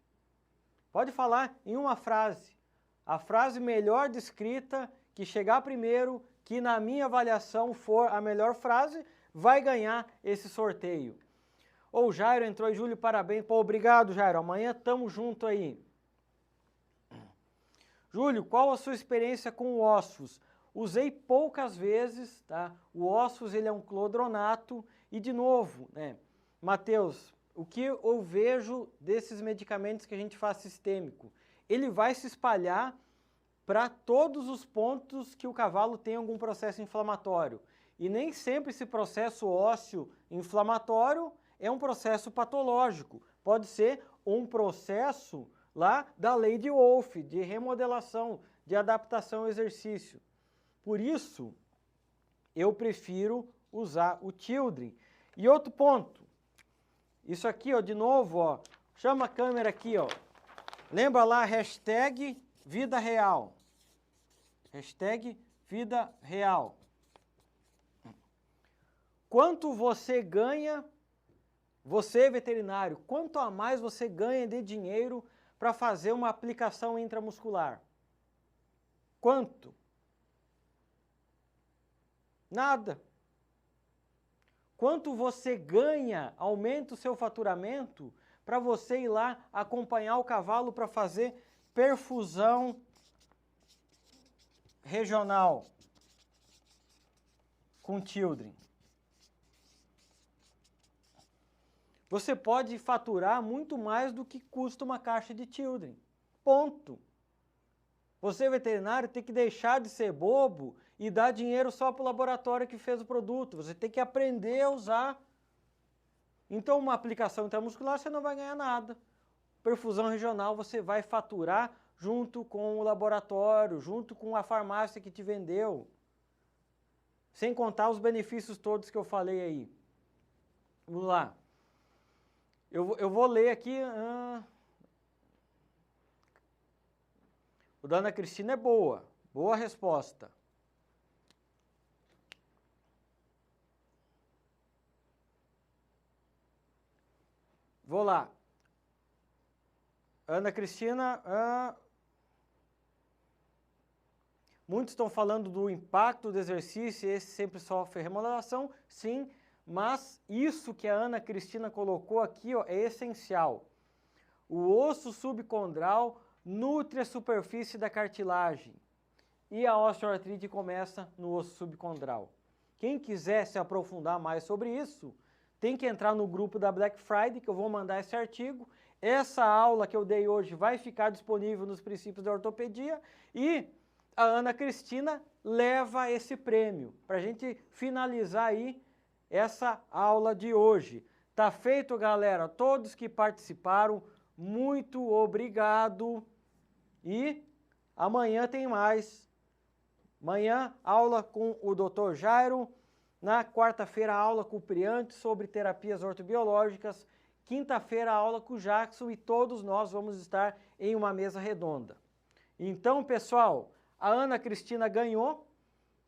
A: Pode falar em uma frase. A frase melhor descrita, que chegar primeiro, que na minha avaliação for a melhor frase, vai ganhar esse sorteio. Ô, o Jairo entrou, Júlio, parabéns. Pô, obrigado, Jairo. Amanhã tamo junto aí. Júlio, qual a sua experiência com o Osfos? Usei poucas vezes, tá? O Osfos, ele é um clodronato e, de novo, né, Matheus, o que eu vejo desses medicamentos que a gente faz sistêmico? Ele vai se espalhar para todos os pontos que o cavalo tem algum processo inflamatório. E nem sempre esse processo ósseo inflamatório é um processo patológico. Pode ser um processo lá da lei de Wolff, de remodelação, de adaptação ao exercício. Por isso, eu prefiro usar o Children. E outro ponto, isso aqui, ó, de novo, ó, chama a câmera aqui, ó. Lembra lá, hashtag vida real. Hashtag vida real. Quanto você ganha, você veterinário, quanto a mais você ganha de dinheiro para fazer uma aplicação intramuscular? Quanto? Nada. Quanto você ganha, aumenta o seu faturamento para você ir lá acompanhar o cavalo para fazer perfusão regional com Children. Você pode faturar muito mais do que custa uma caixa de Children. Ponto. Você, veterinário, tem que deixar de ser bobo e dar dinheiro só para o laboratório que fez o produto. Você tem que aprender a usar. Então, uma aplicação intramuscular você não vai ganhar nada. Perfusão regional você vai faturar junto com o laboratório, junto com a farmácia que te vendeu. Sem contar os benefícios todos que eu falei aí. Vamos lá. Eu vou ler aqui. O da Ana Cristina é boa. Boa resposta. Vou lá. Ana Cristina, muitos estão falando do impacto do exercício, esse sempre sofre remodelação, sim, mas isso que a Ana Cristina colocou aqui, ó, é essencial. O osso subcondral nutre a superfície da cartilagem e a osteoartrite começa no osso subcondral. Quem quiser se aprofundar mais sobre isso, tem que entrar no grupo da Black Friday, que eu vou mandar esse artigo. Essa aula que eu dei hoje vai ficar disponível nos princípios da ortopedia e a Ana Cristina leva esse prêmio para a gente finalizar aí essa aula de hoje. Tá feito, galera? Todos que participaram, muito obrigado. E amanhã tem mais. Amanhã, aula com o Dr. Jairo. Na quarta-feira, aula com o Priante sobre terapias ortobiológicas. Quinta-feira, aula com o Jackson e todos nós vamos estar em uma mesa redonda. Então, pessoal, a Ana Cristina ganhou.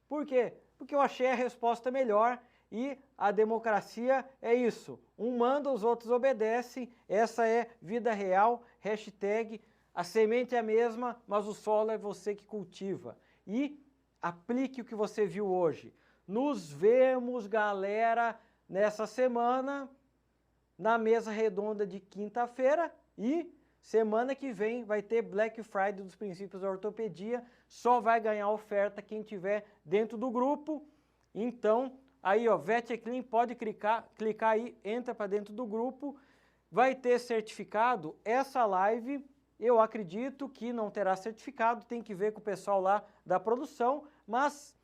A: Por quê? Porque eu achei a resposta melhor e a democracia é isso. Um manda, os outros obedecem. Essa é vida real. Hashtag a semente é a mesma, mas o solo é você que cultiva. E aplique o que você viu hoje. Nos vemos, galera, nessa semana, na mesa redonda de quinta-feira e semana que vem vai ter Black Friday dos princípios da ortopedia. Só vai ganhar oferta quem tiver dentro do grupo. Então, aí, ó, VetClean, pode clicar aí, entra para dentro do grupo. Vai ter certificado. Essa live, eu acredito que não terá certificado, tem que ver com o pessoal lá da produção, mas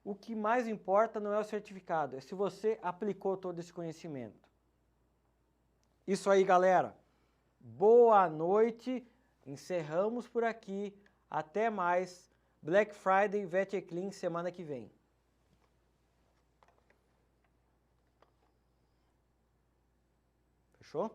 A: o que mais importa não é o certificado, é se você aplicou todo esse conhecimento. Isso aí, galera. Boa noite. Encerramos por aqui. Até mais. Black Friday, VetClean, semana que vem. Fechou?